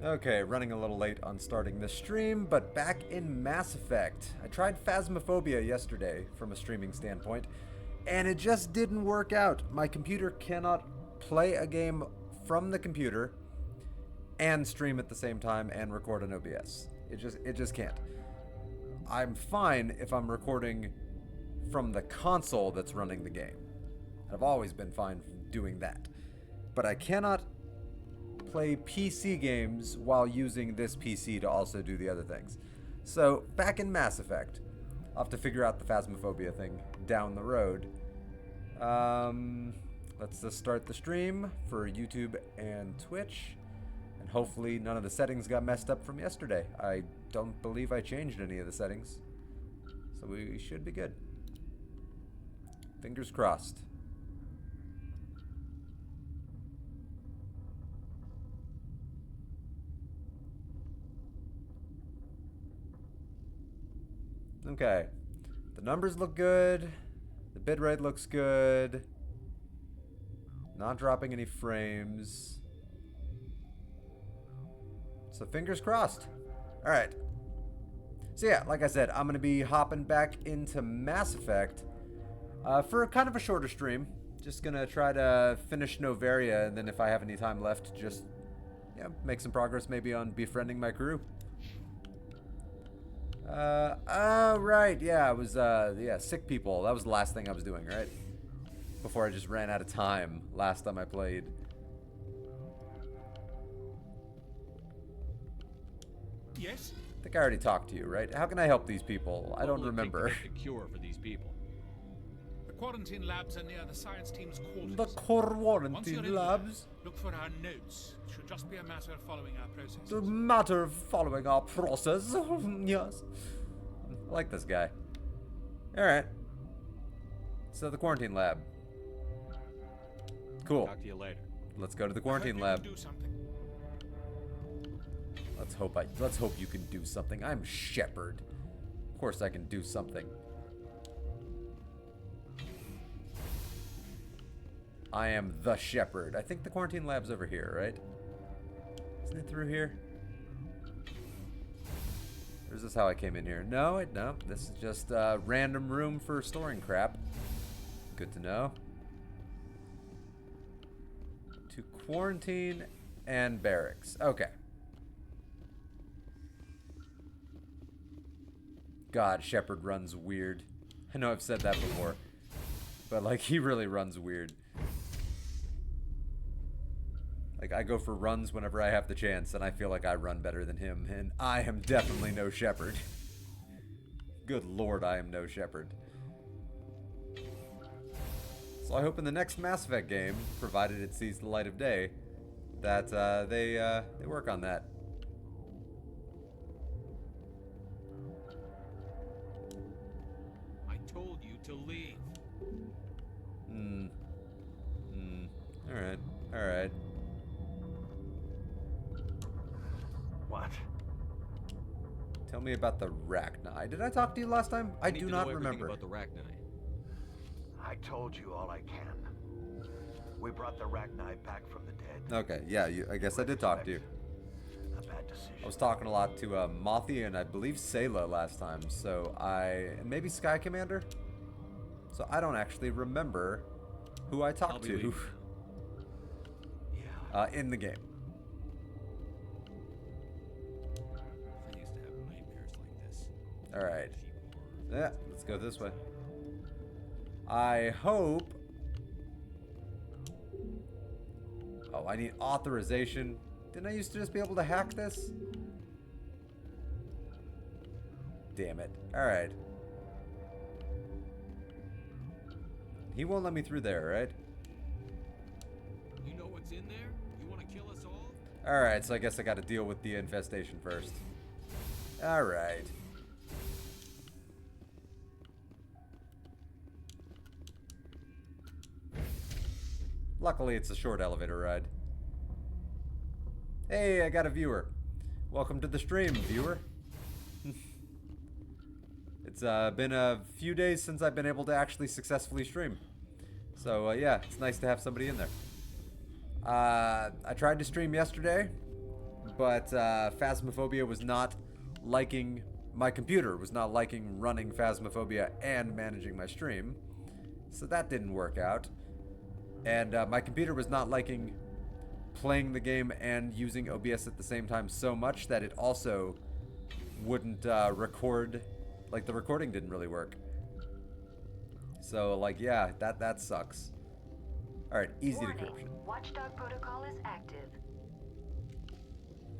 Okay, running a little late on starting this stream, but back in Mass Effect. I tried Phasmophobia yesterday from a streaming standpoint, and it just didn't work out. My computer cannot play a game from the computer and stream at the same time and record on OBS. It just can't. I'm fine if I'm recording from the console that's running the game. I've always been fine doing that. But I cannot play PC games while using this PC to also do the other things. So, back in Mass Effect, I'll have to figure out the Phasmophobia thing down the road. Let's just start the stream for YouTube and Twitch. And hopefully none of the settings got messed up from yesterday. I don't believe I changed any of the settings. So we should be good. Fingers crossed. Okay. The numbers look good. The bitrate looks good. Not dropping any frames. So fingers crossed. Alright. So yeah, like I said, I'm going to be hopping back into Mass Effect for kind of a shorter stream. Just going to try to finish Novaria, and then if I have any time left, just make some progress maybe on befriending my crew. Oh, right, yeah, it was, sick people. That was the last thing I was doing, right? Before I just ran out of time last time I played. Yes? I think I already talked to you, right? How can I help these people? I don't remember. What will it take to make a cure for these people? The quarantine labs are near the science team's quarters. The quarantine labs? Look for our notes. It should just be a matter of following our process. The matter of following our process. Yes. I like this guy. Alright. So the quarantine lab. Cool. Talk to you later. Let's go to the quarantine I hope lab. you can do something. Let's hope you can do something. I'm Shepard. Of course I can do something. I am the Shepherd. I think the quarantine lab's over here, right? Isn't it through here? Or is this how I came in here? No, this is just a random room for storing crap. Good to know. To quarantine and barracks. Okay. God, Shepard runs weird. I know I've said that before. But, like, he really runs weird. Like, I go for runs whenever I have the chance, and I feel like I run better than him, and I am definitely no Shepard. Good lord, I am no Shepard. So I hope in the next Mass Effect game, provided it sees the light of day, that they work on that. I told you to leave. Alright. What? Tell me about the Rachni. Did I talk to you last time? I do not remember. About the Rachni. I told you all I can. We brought the Rachni back from the dead. Okay, yeah, I guess I did talk to you. A bad decision. I was talking a lot to Mothi and I believe Sayla last time, so and maybe Sky Commander? So I don't actually remember who I talked to in the game. I used to have nightmares like this. Alright. Yeah, let's go this way. I hope... Oh, I need authorization. Didn't I used to just be able to hack this? Damn it. Alright. He won't let me through there, right? You know what's in there? You want to kill us all? Alright, so I guess I gotta deal with the infestation first. Alright. Luckily, it's a short elevator ride. Hey, I got a viewer. Welcome to the stream, viewer. It's been a few days since I've been able to actually successfully stream. So, yeah, it's nice to have somebody in there. I tried to stream yesterday, but Phasmophobia was not liking, my computer was not liking running Phasmophobia and managing my stream. So that didn't work out. And my computer was not liking playing the game and using OBS at the same time so much that it also wouldn't record, like the recording didn't really work. So like, yeah, that sucks. Alright, easy decryption. Watchdog protocol is active.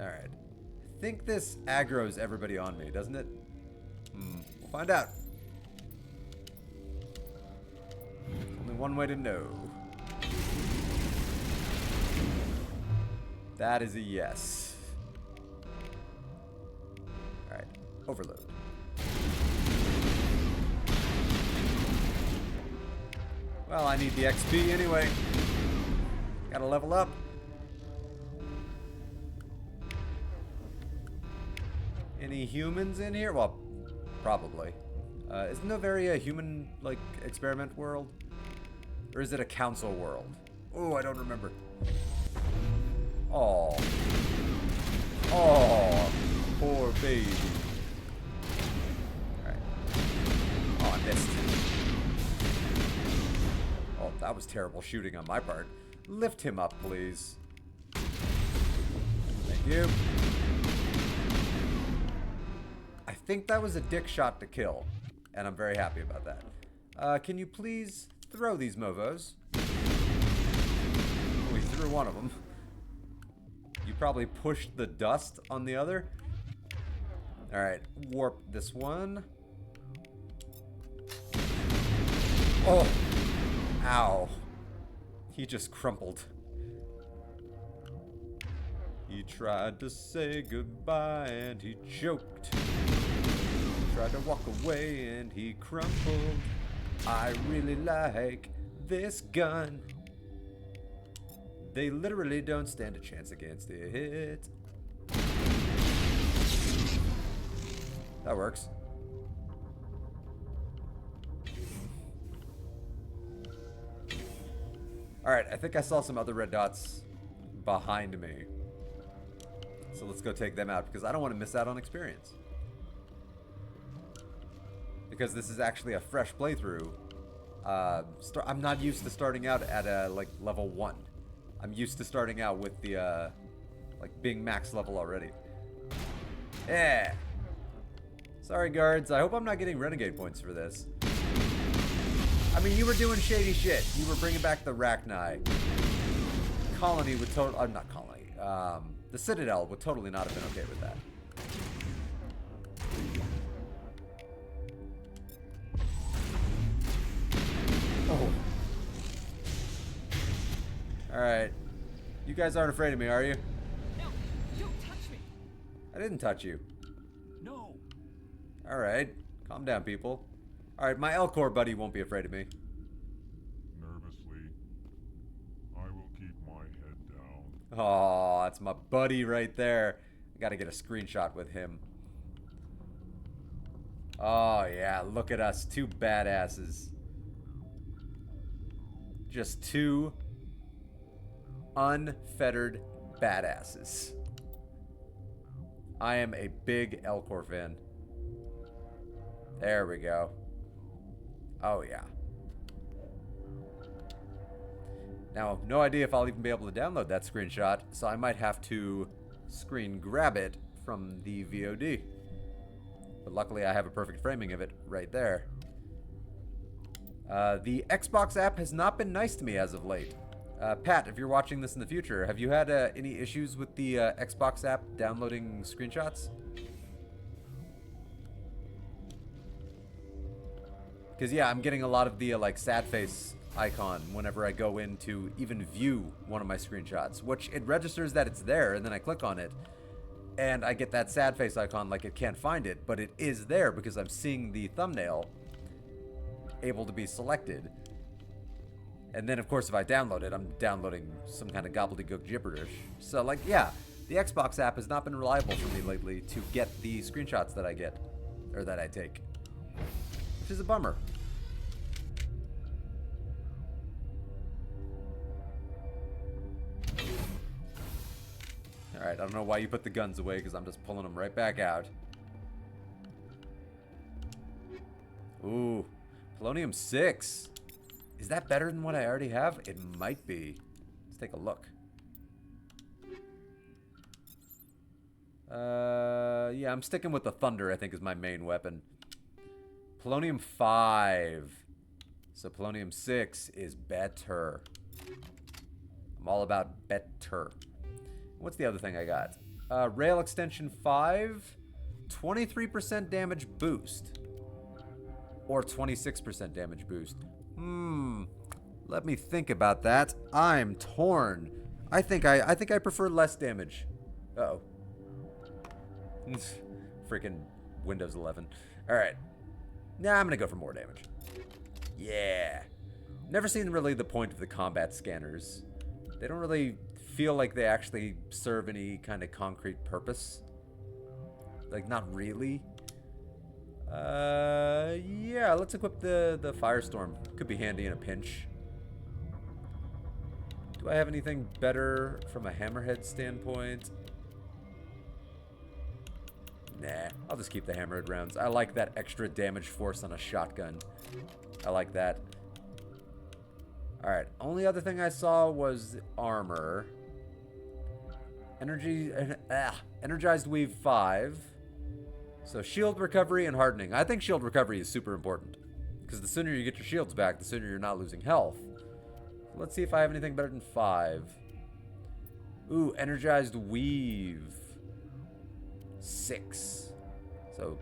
Alright. I think this aggro's everybody on me, doesn't it? We'll find out. There's only one way to know. That is a yes. Alright, overload. Well, I need the XP anyway. Gotta level up. Any humans in here? Well, probably. Isn't Novaria a human, like, experiment world? Or is it a council world? Oh, I don't remember. Oh. Oh, poor baby. Alright. Oh, I missed. Oh, that was terrible shooting on my part. Lift him up, please. Thank you. I think that was a dick shot to kill, and I'm very happy about that. Can you please throw these Movos? Oh, he threw one of them. You probably pushed the dust on the other. Alright, warp this one. Oh! Ow. He just crumpled. He tried to say goodbye and he choked. He tried to walk away and he crumpled. I really like this gun. They literally don't stand a chance against it. That works. Alright, I think I saw some other red dots behind me. So let's go take them out, because I don't want to miss out on experience. Because this is actually a fresh playthrough. I'm not used to starting out at like level 1. I'm used to starting out with the like being max level already. Yeah. Sorry guards, I hope I'm not getting renegade points for this. I mean, you were doing shady shit. You were bringing back the Rachni. Colony would not Colony. The Citadel would totally not have been okay with that. Oh. Alright. You guys aren't afraid of me, are you? No, don't touch me. I didn't touch you. No. Alright. Calm down, people. Alright, my Elcor buddy won't be afraid of me. Nervously, I will keep my head down. Oh, that's my buddy right there. I gotta get a screenshot with him. Oh, yeah, look at us. Two badasses. Just two unfettered badasses. I am a big Elcor fan. There we go. Oh, yeah. Now, no idea if I'll even be able to download that screenshot, so I might have to screen grab it from the VOD. But luckily, I have a perfect framing of it right there. The Xbox app has not been nice to me as of late. Pat, if you're watching this in the future, have you had any issues with the Xbox app downloading screenshots? Because, yeah, I'm getting a lot of the, like, sad face icon whenever I go in to even view one of my screenshots, which it registers that it's there, and then I click on it, and I get that sad face icon like it can't find it, but it is there because I'm seeing the thumbnail able to be selected. And then, of course, if I download it, I'm downloading some kind of gobbledygook gibberish. So, like, yeah, the Xbox app has not been reliable for me lately to get the screenshots that I get, or that I take. Which is a bummer. Alright, I don't know why you put the guns away, because I'm just pulling them right back out. Ooh, polonium 6. Is that better than what I already have? It might be. Let's take a look. Yeah, I'm sticking with the thunder, I think, is my main weapon. Polonium 5. So polonium 6 is better. I'm all about better. What's the other thing I got? Rail extension 5. 23% damage boost. Or 26% damage boost. Let me think about that. I'm torn. I think I prefer less damage. Uh-oh. Freaking Windows 11. Alright. Nah, I'm gonna go for more damage. Yeah. Never seen really the point of the combat scanners. They don't really feel like they actually serve any kind of concrete purpose. Like, not really. Yeah, let's equip the Firestorm. Could be handy in a pinch. Do I have anything better from a hammerhead standpoint? Nah, I'll just keep the hammerhead rounds. I like that extra damage force on a shotgun. I like that. Alright, only other thing I saw was armor. Energized Weave 5. So shield recovery and hardening. I think shield recovery is super important. Because the sooner you get your shields back, the sooner you're not losing health. Let's see if I have anything better than 5. Ooh, energized weave. 6. So,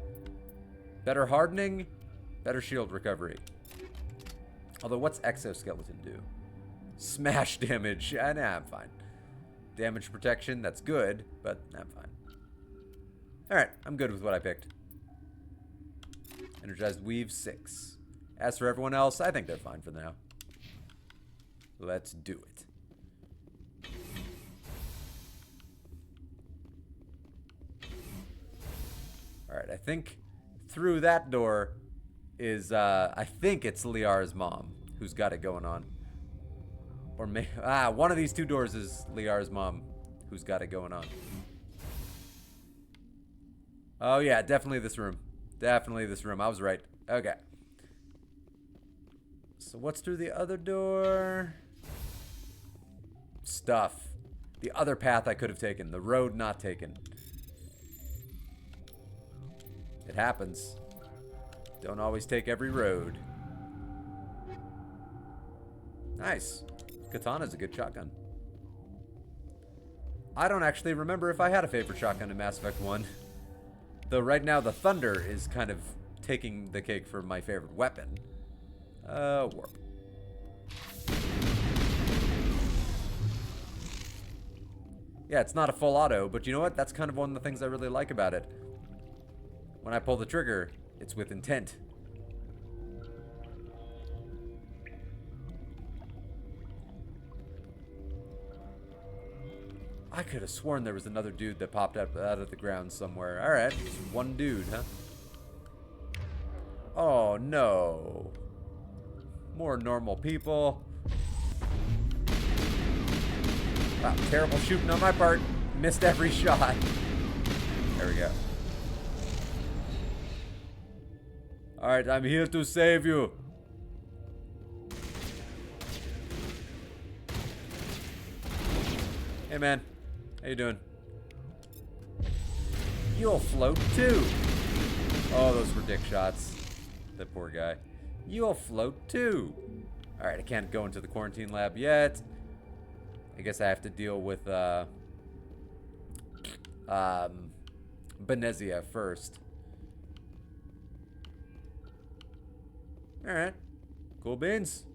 better hardening, better shield recovery. Although, what's exoskeleton do? Smash damage. Nah, I'm fine. Damage protection, that's good, but I'm fine. Alright, I'm good with what I picked. Energized weave 6. As for everyone else, I think they're fine for now. Let's do it. Alright, I think through that door is, I think it's Liara's mom who's got it going on. Or one of these two doors is Liara's mom who's got it going on. Oh yeah, definitely this room. Definitely this room. I was right. Okay. So what's through the other door? Stuff. The other path I could have taken. The road not taken. It happens. Don't always take every road. Nice. Katana's a good shotgun. I don't actually remember if I had a favorite shotgun in Mass Effect 1. Though right now the Thunder is kind of taking the cake for my favorite weapon. Warp. Yeah, it's not a full auto, but you know what? That's kind of one of the things I really like about it. When I pull the trigger, it's with intent. I could have sworn there was another dude that popped up out of the ground somewhere. Alright, just one dude, huh? Oh, no. More normal people. Wow, terrible shooting on my part. Missed every shot. There we go. Alright, I'm here to save you. Hey, man. How you doing? You'll float too. Oh, those were dick shots. That poor guy. You'll float too. Alright, I can't go into the quarantine lab yet. I guess I have to deal with Benezia first. Alright. Cool beans.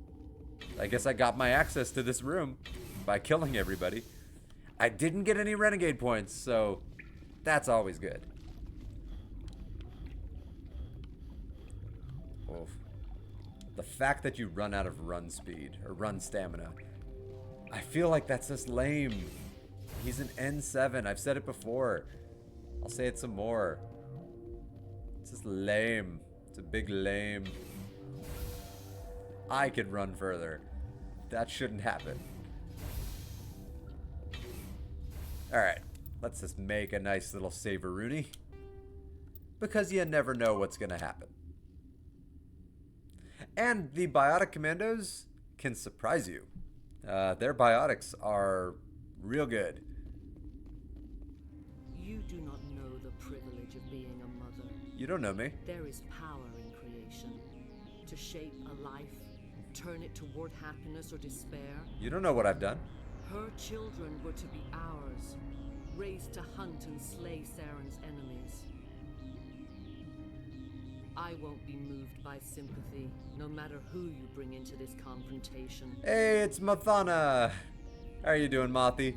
I guess I got my access to this room by killing everybody. I didn't get any renegade points, so that's always good. Oof. The fact that you run out of run speed, or run stamina, I feel like that's just lame. He's an N7. I've said it before. I'll say it some more. It's just lame. It's a big lame. I could run further. That shouldn't happen. Alright. Let's just make a nice little save-a-rooney. Because you never know what's going to happen. And the biotic commandos can surprise you. Their biotics are real good. You do not know the privilege of being a mother. You don't know me. There is power in creation. To shape a life, turn it toward happiness or despair. You don't know what I've done. Her children were to be ours, raised to hunt and slay Saren's enemies. I won't be moved by sympathy, no matter who you bring into this confrontation. Hey, it's Mathana. How are you doing, Mothi?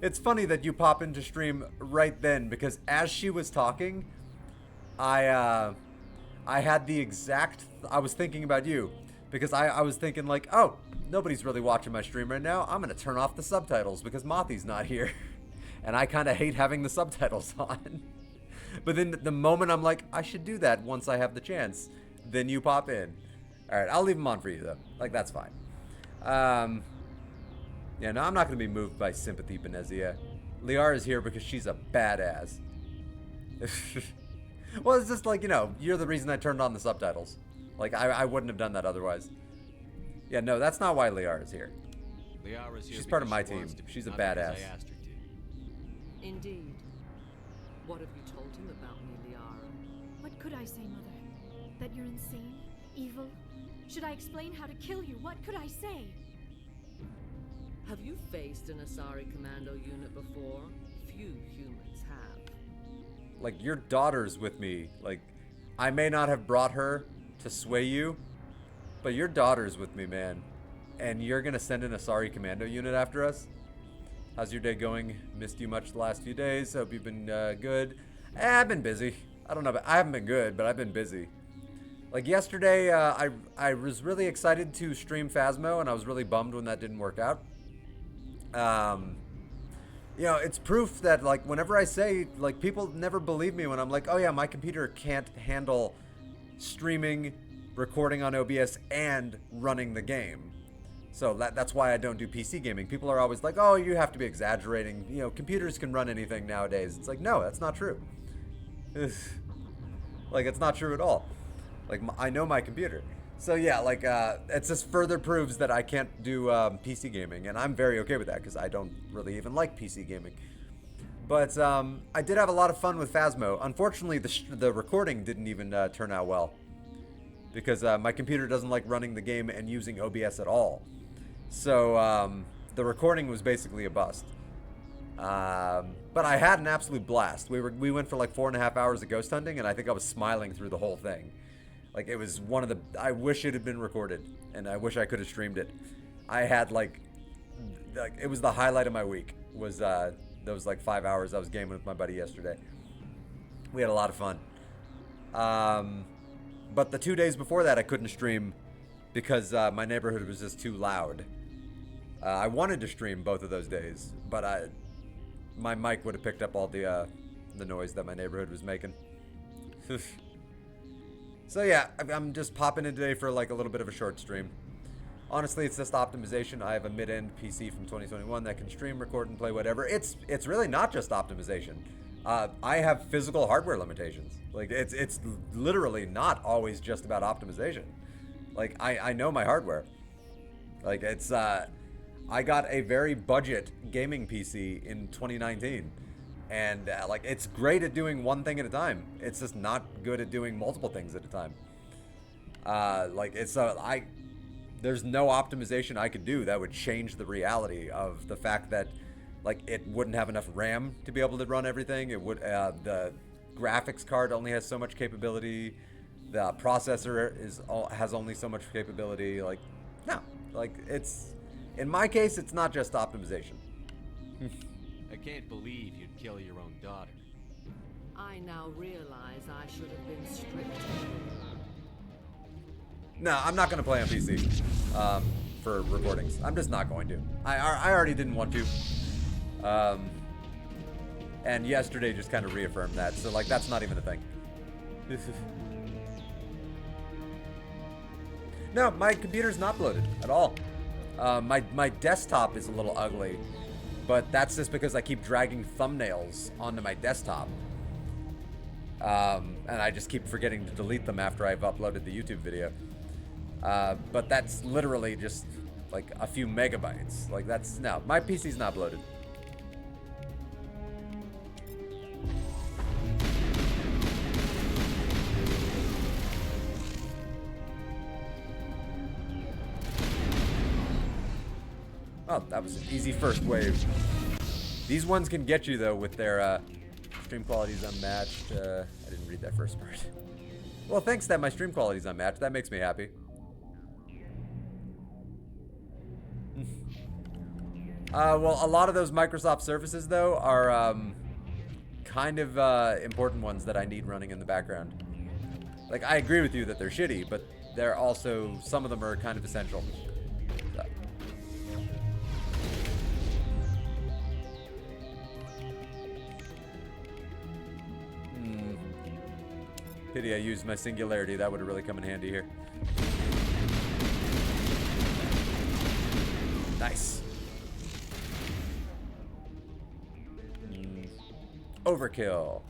It's funny that you pop into stream right then, because as she was talking, I had the exact... I was thinking about you, because I was thinking like, oh, nobody's really watching my stream right now. I'm going to turn off the subtitles because Mothi's not here. And I kind of hate having the subtitles on. But then the moment I'm like, I should do that once I have the chance, then you pop in. All right, I'll leave them on for you, though. Like, that's fine. Yeah, no, I'm not going to be moved by sympathy, Benezia. Liara's here because she's a badass. Well, it's just like, you know, you're the reason I turned on the subtitles. Like, I wouldn't have done that otherwise. Yeah, no, that's not why Liara's here. Liara's here She's part of my because she team. wants to be, She's a not because badass. I asked her to. Indeed. What have you told him about me, Liara? What could I say, Mother? That you're insane? Evil? Should I explain how to kill you? What could I say? Have you faced an Asari commando unit before? Few humans have. Like, your daughter's with me. Like, I may not have brought her to sway you, but your daughter's with me, man. And you're gonna send an Asari commando unit after us? How's your day going? Missed you much the last few days. Hope you've been good. I've been busy. I don't know, but I haven't been good, but I've been busy. Like yesterday, I was really excited to stream Phasmo, and I was really bummed when that didn't work out. You know, it's proof that, like, whenever I say, like, people never believe me when I'm like, oh yeah, my computer can't handle streaming, recording on OBS, and running the game. So that's why I don't do PC gaming. People are always like, oh, you have to be exaggerating. You know, computers can run anything nowadays. It's like, no, that's not true. Like, it's not true at all. Like, I know my computer. So yeah, like, it just further proves that I can't do PC gaming. And I'm very okay with that because I don't really even like PC gaming. But I did have a lot of fun with Phasmo. Unfortunately, the recording didn't even turn out well. Because my computer doesn't like running the game and using OBS at all. So the recording was basically a bust. But I had an absolute blast. We went for like 4.5 hours of ghost hunting, and I think I was smiling through the whole thing. Like, it was one of the... I wish it had been recorded, and I wish I could have streamed it. I had like it was the highlight of my week. Was those like 5 hours I was gaming with my buddy yesterday. We had a lot of fun. But the 2 days before that, I couldn't stream because my neighborhood was just too loud. I wanted to stream both of those days, but my mic would have picked up all the noise that my neighborhood was making. So yeah, I'm just popping in today for like a little bit of a short stream. Honestly, it's just optimization. I have a mid-end PC from 2021 that can stream, record, and play whatever. It's really not just optimization. I have physical hardware limitations. Like, it's literally not always just about optimization. Like, I know my hardware. Like, it's I got a very budget gaming PC in 2019, and like, it's great at doing one thing at a time. It's just not good at doing multiple things at a time. Like, it's there's no optimization I could do that would change the reality of the fact that, like, it wouldn't have enough RAM to be able to run everything. It would the graphics card only has so much capability. The processor has only so much capability. Like, no, like, it's, in my case, it's not just optimization. I can't believe you'd kill your own daughter. I now realize I should have been stricter. No, I'm not going to play on PC for recordings. I'm just not going to. I already didn't want to. And yesterday just kind of reaffirmed that. So, like, that's not even a thing. No, my computer's not bloated at all. My desktop is a little ugly. but that's just because I keep dragging thumbnails onto my desktop. And I just keep forgetting to delete them after I've uploaded the YouTube video. But that's literally just like a few megabytes. Like that's, no, my PC's not bloated. Oh, that was an easy first wave. These ones can get you though with their stream quality's unmatched. I didn't read that first part. Well, thanks that my stream quality's unmatched. That makes me happy. Well, a lot of those Microsoft Surfaces though are kind of important ones that I need running in the background. Like, I agree with you that they're shitty, but they're also, some of them are kind of essential. So. Pity I used my singularity. That would have really come in handy here. Nice. Overkill.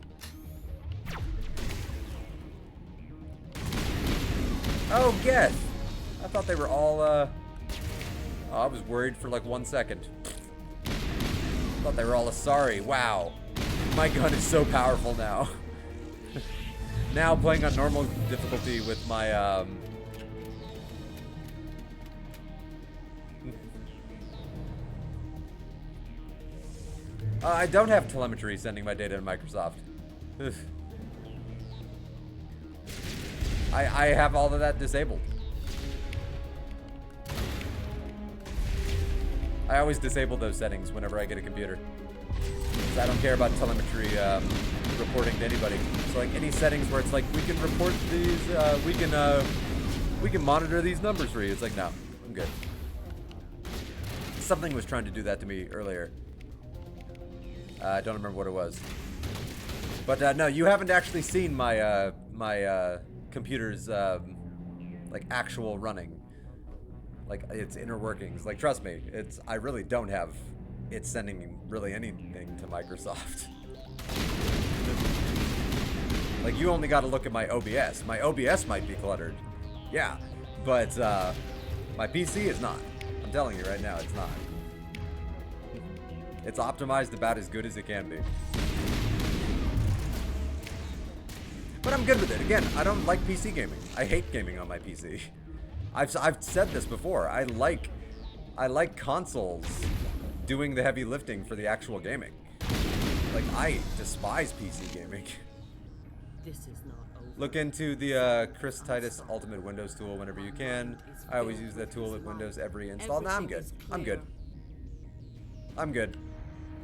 Oh, Geth. I thought they were all, oh, I was worried for like 1 second. Thought they were all Asari. Wow. My gun is so powerful now. Now playing on normal difficulty with my, I don't have telemetry sending my data to Microsoft. I have all of that disabled. I always disable those settings whenever I get a computer. So I don't care about telemetry reporting to anybody. So like any settings where it's like, we can report these, we can monitor these numbers for you. It's like, no, I'm good. Something was trying to do that to me earlier. I don't remember what it was. But no, you haven't actually seen my my computer's like actual running, like its inner workings. Like, trust me, I really don't have it sending really anything to Microsoft. Like, you only got to look at my OBS. My OBS might be cluttered, yeah, but my PC is not. I'm telling you right now, it's not. It's optimized about as good as it can be. But I'm good with it. Again, I don't like PC gaming. I hate gaming on my PC. I've said this before. I like consoles doing the heavy lifting for the actual gaming. Like, I despise PC gaming. This is not over. Look into the Chris Titus Ultimate Windows tool whenever you can. I always use that tool with Windows every install. Nah, I'm good. I'm good. I'm good.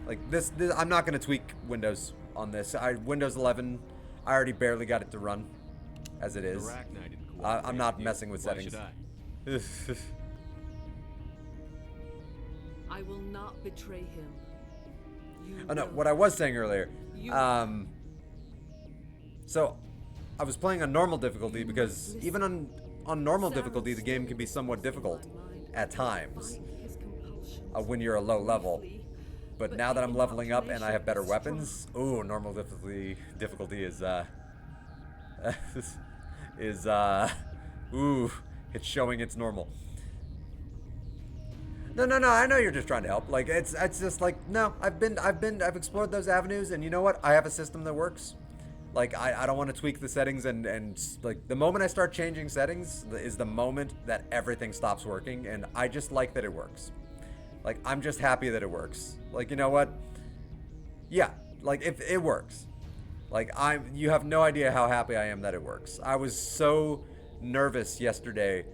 Like, this I'm not going to tweak Windows on this. Windows 11, I already barely got it to run as it is. I'm not messing with settings. I will not betray him. Oh no, what I was saying earlier. So, I was playing on normal difficulty because even on normal difficulty, the game can be somewhat difficult at times when you're a low level. But now that I'm leveling up and I have better weapons, ooh, normal difficulty is ooh, it's showing it's normal. No, I know you're just trying to help. Like, it's just like, no, I've explored those avenues, and you know what? I have a system that works. Like, I don't want to tweak the settings, and like, the moment I start changing settings is the moment that everything stops working, and I just like that it works. Like, I'm just happy that it works. Like, you know what? Yeah, like, if it works. Like, you have no idea how happy I am that it works. I was so nervous yesterday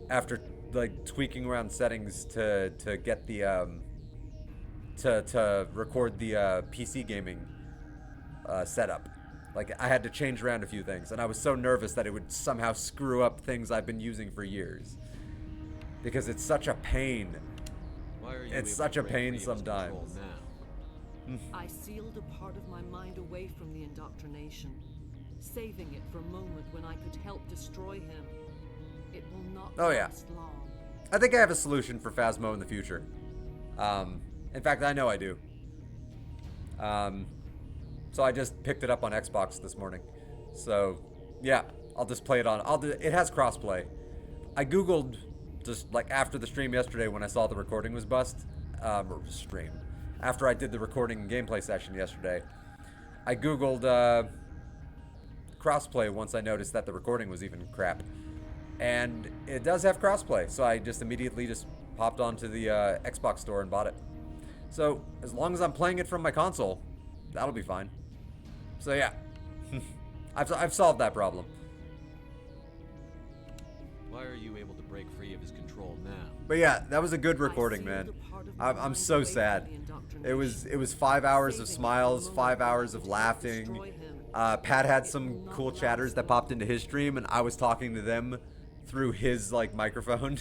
after, like, tweaking around settings to get the, to record the, PC gaming, setup. Like, I had to change around a few things, and I was so nervous that it would somehow screw up things I've been using for years. Because it's such a pain. It's such a pain sometimes. I sealed a part of my mind away from the indoctrination, saving it for a moment when I could help destroy him. It will not last long. I think I have a solution for Phasmo in the future. In fact, I know I do. So I just picked it up on Xbox this morning. So, yeah, I'll just play it on. It has crossplay. I googled just like after the stream yesterday when I saw the recording was bust. Or stream. After I did the recording and gameplay session yesterday, I googled crossplay once I noticed that the recording was even crap. And it does have crossplay, so I just immediately just popped onto the Xbox store and bought it. So, as long as I'm playing it from my console, that'll be fine. So yeah, I've solved that problem. Why are you able to break free of his control now? But yeah, that was a good recording, man. I'm so sad. It was 5 hours of smiles, 5 hours of laughing. Pat had some cool chatters that popped into his stream, and I was talking to them through his like microphone.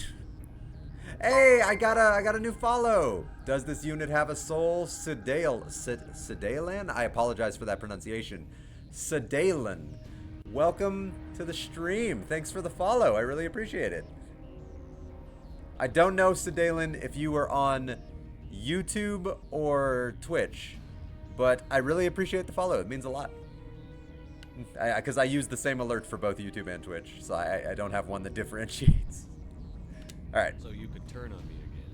Hey, I got a new follow. Does this unit have a soul? Sedalan? I apologize for that pronunciation. Sedalan. Welcome to the stream. Thanks for the follow. I really appreciate it. I don't know, Sedalan, if you were on YouTube or Twitch, but I really appreciate the follow. It means a lot. Because I use the same alert for both YouTube and Twitch, so I don't have one that differentiates. All right. So you could turn on me again.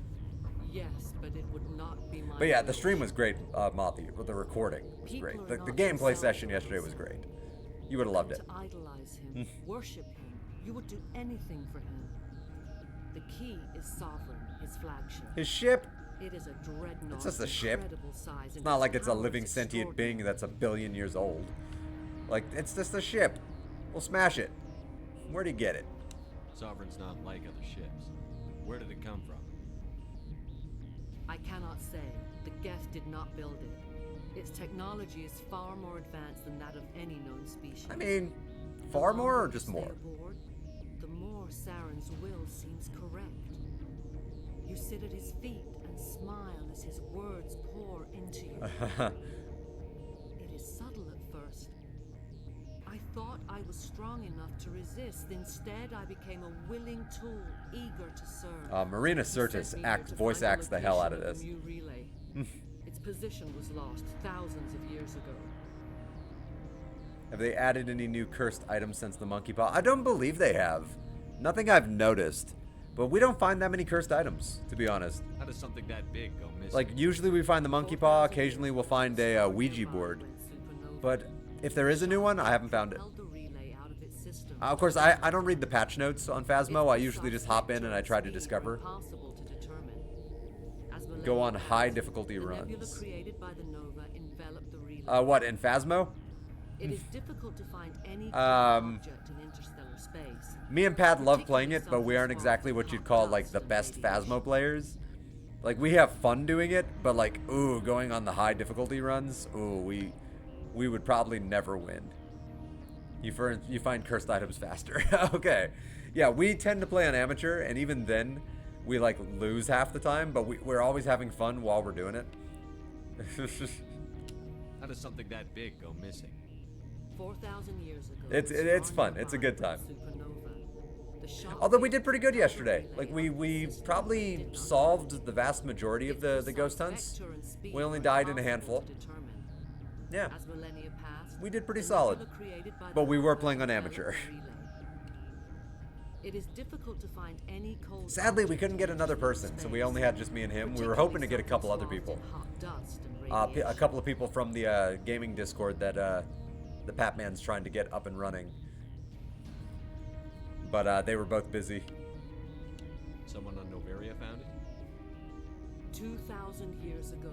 Yes, but it would not be my. But yeah, the stream was great, Mothy. The recording was great. The gameplay session yesterday was great. You would have loved it. To idolize him, worship him. You would do anything for him. The key is Sovereign, his flagship. His ship? It is a dreadnought. It's just a ship. Size, it's not like it's a living sentient being that's 1 billion years old. Like, it's just a ship. We'll smash it. Where'd he get it? Sovereign's not like other ships. Where did it come from? I cannot say. The Geth did not build it. Its technology is far more advanced than that of any known species. I mean, far more or just more? Aboard, the more Saren's will seems correct. You sit at his feet and smile as his words pour into you. It is subtle at first. I thought I was strong enough to resist. Instead, I became a willing tool, eager to serve. Marina Sirtis voice acts the hell out of this. Its position was lost thousands of years ago. Have they added any new cursed items since the monkey paw? I don't believe they have. Nothing I've noticed. But we don't find that many cursed items, to be honest. How does something that big go missing? Like, usually we find the monkey paw. Occasionally we'll find a Ouija board. But if there is a new one, I haven't found it. Of course, I don't read the patch notes on Phasmo. I usually just hop in and I try to discover. Go on high difficulty runs. What, in Phasmo? It is difficult to find any object in interstellar space. Me and Pat love playing it, but we aren't exactly what you'd call like the best Phasmo players. Like, we have fun doing it, but like, ooh, going on the high difficulty runs, ooh, we would probably never win. You find cursed items faster. Okay. Yeah, we tend to play on amateur, and even then, we like lose half the time, but we're always having fun while we're doing it. How does something that big go missing? 4,000 years ago. It's fun. It's a good time. Although we did pretty good yesterday. Like, we probably solved the vast majority of the ghost hunts. We only died in a handful. Yeah. We did pretty solid. But we were playing on amateur. It is difficult to find any cold. Sadly, we couldn't get another person, so we only had just me and him. We were hoping to get a couple other people. A couple of people from the gaming Discord that the Patman's trying to get up and running. But they were both busy. Someone on Noveria found it? 2,000 years ago,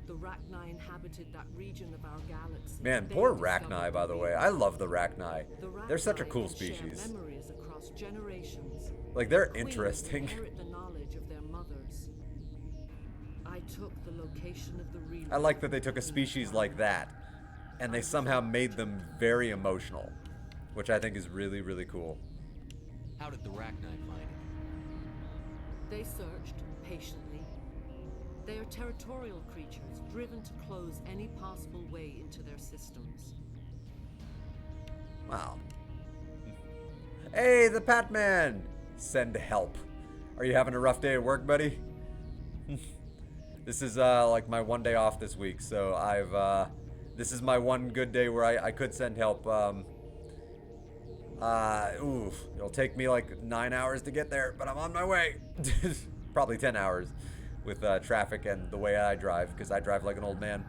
the Rachni inhabited that region of our galaxy. Man, poor Rachni, by the way. I love the Rachni. They're such a cool species. Memories across generations. Like, they're interesting. Inherit the knowledge of their mothers. I took the location of the relay. I like that they took a species like that, and they somehow made them very emotional, which I think is really, really cool. How did the Rachni find it? They searched patiently. They are territorial creatures, driven to close any possible way into their systems. Wow. Hey, the Patman! Send help. Are you having a rough day at work, buddy? This is like my one day off this week, so this is my one good day where I could send help. It'll take me like 9 hours to get there, but I'm on my way. Probably 10 hours with traffic and the way I drive, because I drive like an old man.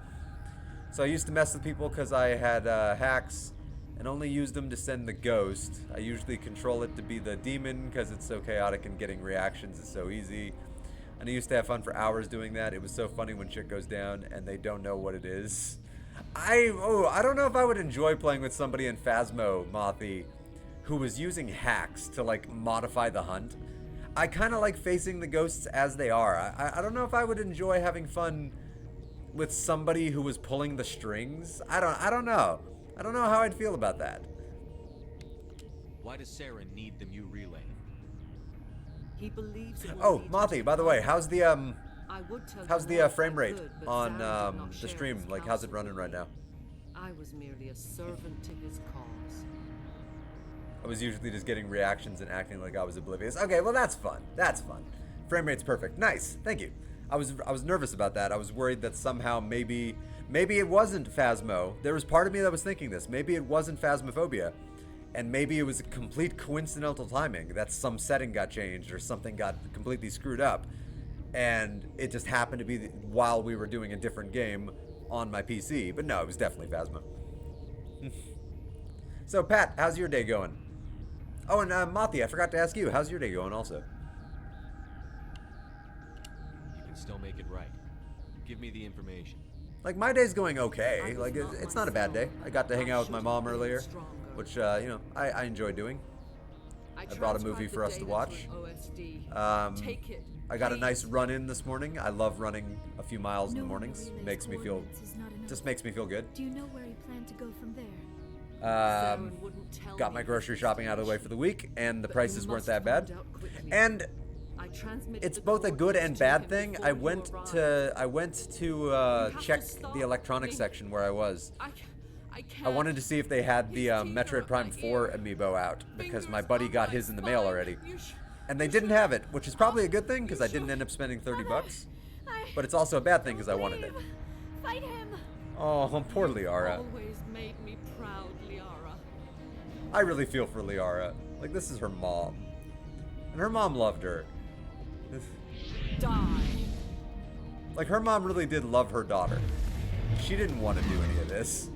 So I used to mess with people because I had hacks and only used them to send the ghost. I usually control it to be the demon because it's so chaotic and getting reactions is so easy. And I used to have fun for hours doing that. It was so funny when shit goes down and they don't know what it is. I don't know if I would enjoy playing with somebody in Phasmo, Mothy, who was using hacks to like modify the hunt. I kind of like facing the ghosts as they are. I don't know if I would enjoy having fun with somebody who was pulling the strings. I don't know. I don't know how I'd feel about that. Why does Sarah need the new relay? He believes it will Oh, lead him Mothy, to by the way, how's the I would tell how's you the more if frame I rate could, but on Saren did not the share stream? his Like, how's it counsel running with right me. now? I was merely a servant to his cause. I was usually just getting reactions and acting like I was oblivious. Okay, well that's fun. That's fun. Frame rate's perfect. Nice. Thank you. I was nervous about that. I was worried that somehow maybe it wasn't Phasmo. There was part of me that was thinking this. Maybe it wasn't Phasmophobia. And maybe it was a complete coincidental timing that some setting got changed or something got completely screwed up. And it just happened to be while we were doing a different game on my PC. But no, it was definitely Phasmo. So, Pat, how's your day going? Oh, and Mothy, I forgot to ask you. How's your day going also? You can still make it right. Give me the information. Like, my day's going okay. Like, it's not a bad day. I got to hang out with my mom earlier, which, you know, I enjoy doing. I brought a movie for us to watch. I got a nice run in this morning. I love running a few miles in the mornings. Makes me feel, just makes me feel good. Do you know where he planned to go from there? Got my grocery shopping out of the way for the week, and the prices weren't that bad. And it's both a good and bad thing. I went to check the electronics section where I was. I wanted to see if they had the Metroid Prime 4 amiibo out, because my buddy got his in the mail already. And they didn't have it, which is probably a good thing, because I didn't end up spending 30 bucks. But it's also a bad thing, because I wanted it. Fight him! Oh, poor Liara. Always made me proud, Liara. I really feel for Liara. Like, this is her mom. And her mom loved her. Die. Like, her mom really did love her daughter. She didn't want to do any of this.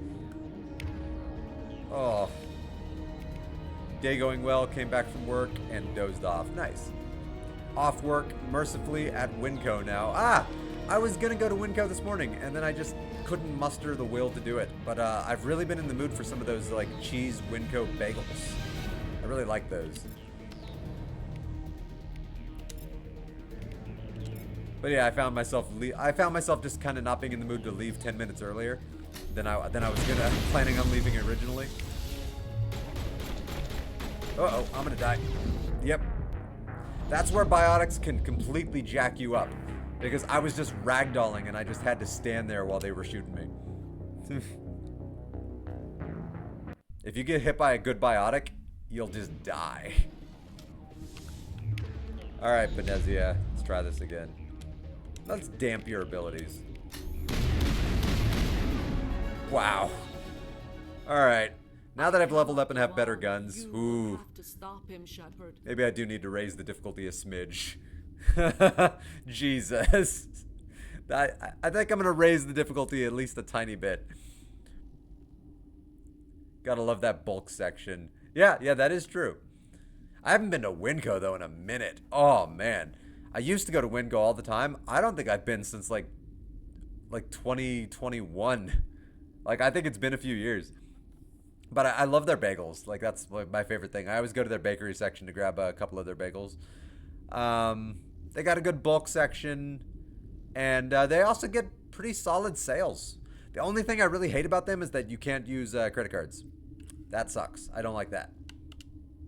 Oh. Day going well, came back from work, and dozed off. Nice. Off work, mercifully, at Winco now. Ah! I was gonna go to Winco this morning, and then I just couldn't muster the will to do it. But I've really been in the mood for some of those, like, cheese Winco bagels. I really like those. But yeah, I found myself just kind of not being in the mood to leave 10 minutes earlier than I was planning on leaving originally. Uh-oh, I'm gonna die. Yep. That's where biotics can completely jack you up. Because I was just ragdolling and I just had to stand there while they were shooting me. If you get hit by a good biotic, you'll just die. Alright, Benezia, let's try this again. Let's damp your abilities. Wow. Alright. Now that I've leveled up and have better guns, ooh. Maybe I do need to raise the difficulty a smidge. Jesus. I think I'm going to raise the difficulty at least a tiny bit. Gotta love that bulk section. Yeah, that is true. I haven't been to Winco, though, in a minute. Oh, man. I used to go to Winco all the time. I don't think I've been since, like 2021. Like, I think it's been a few years. But I love their bagels. Like, that's my favorite thing. I always go to their bakery section to grab a couple of their bagels. They got a good bulk section. And they also get pretty solid sales. The only thing I really hate about them is that you can't use credit cards. That sucks. I don't like that.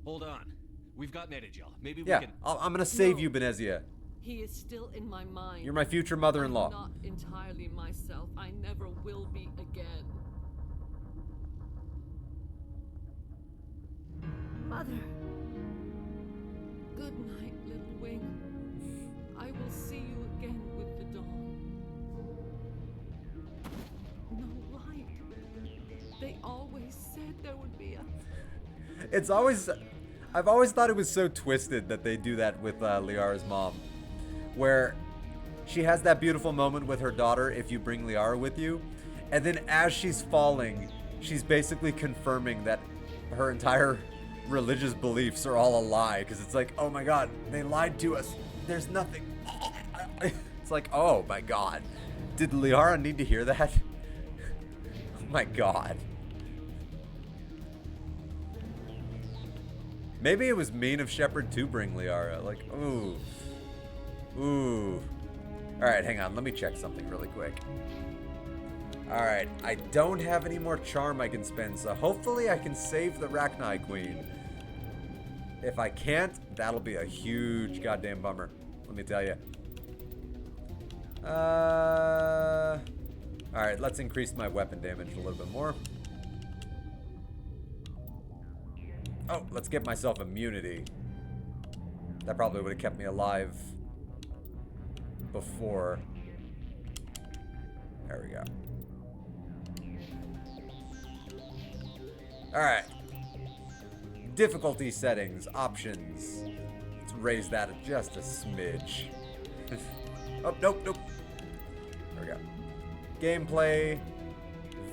Hold on. We've got Metagel. Maybe we Yeah, can... I'm going to save you, Benezia. He is still in my mind. You're my future mother-in-law. I'm not entirely myself. I never will be again. Mother. Good night, little wing. I will see you again with the dawn. there would be a... It's always... I've always thought it was so twisted that they do that with Liara's mom. Where she has that beautiful moment with her daughter, if you bring Liara with you. And then as she's falling, she's basically confirming that her entire religious beliefs are all a lie. Because it's like, oh my god, they lied to us. There's nothing. It's like, oh my god. Did Liara need to hear that? Oh my god. Maybe it was mean of Shepard to bring Liara. Like, ooh. Ooh. Alright, hang on. Let me check something really quick. Alright, I don't have any more charm I can spend, so hopefully I can save the Rachni Queen. If I can't, that'll be a huge goddamn bummer. Let me tell you. Alright, let's increase my weapon damage a little bit more. Oh, let's get myself immunity. That probably would have kept me alive before. There we go. Alright. Difficulty settings, options. Let's raise that just a smidge. Oh, nope, nope. There we go. Gameplay.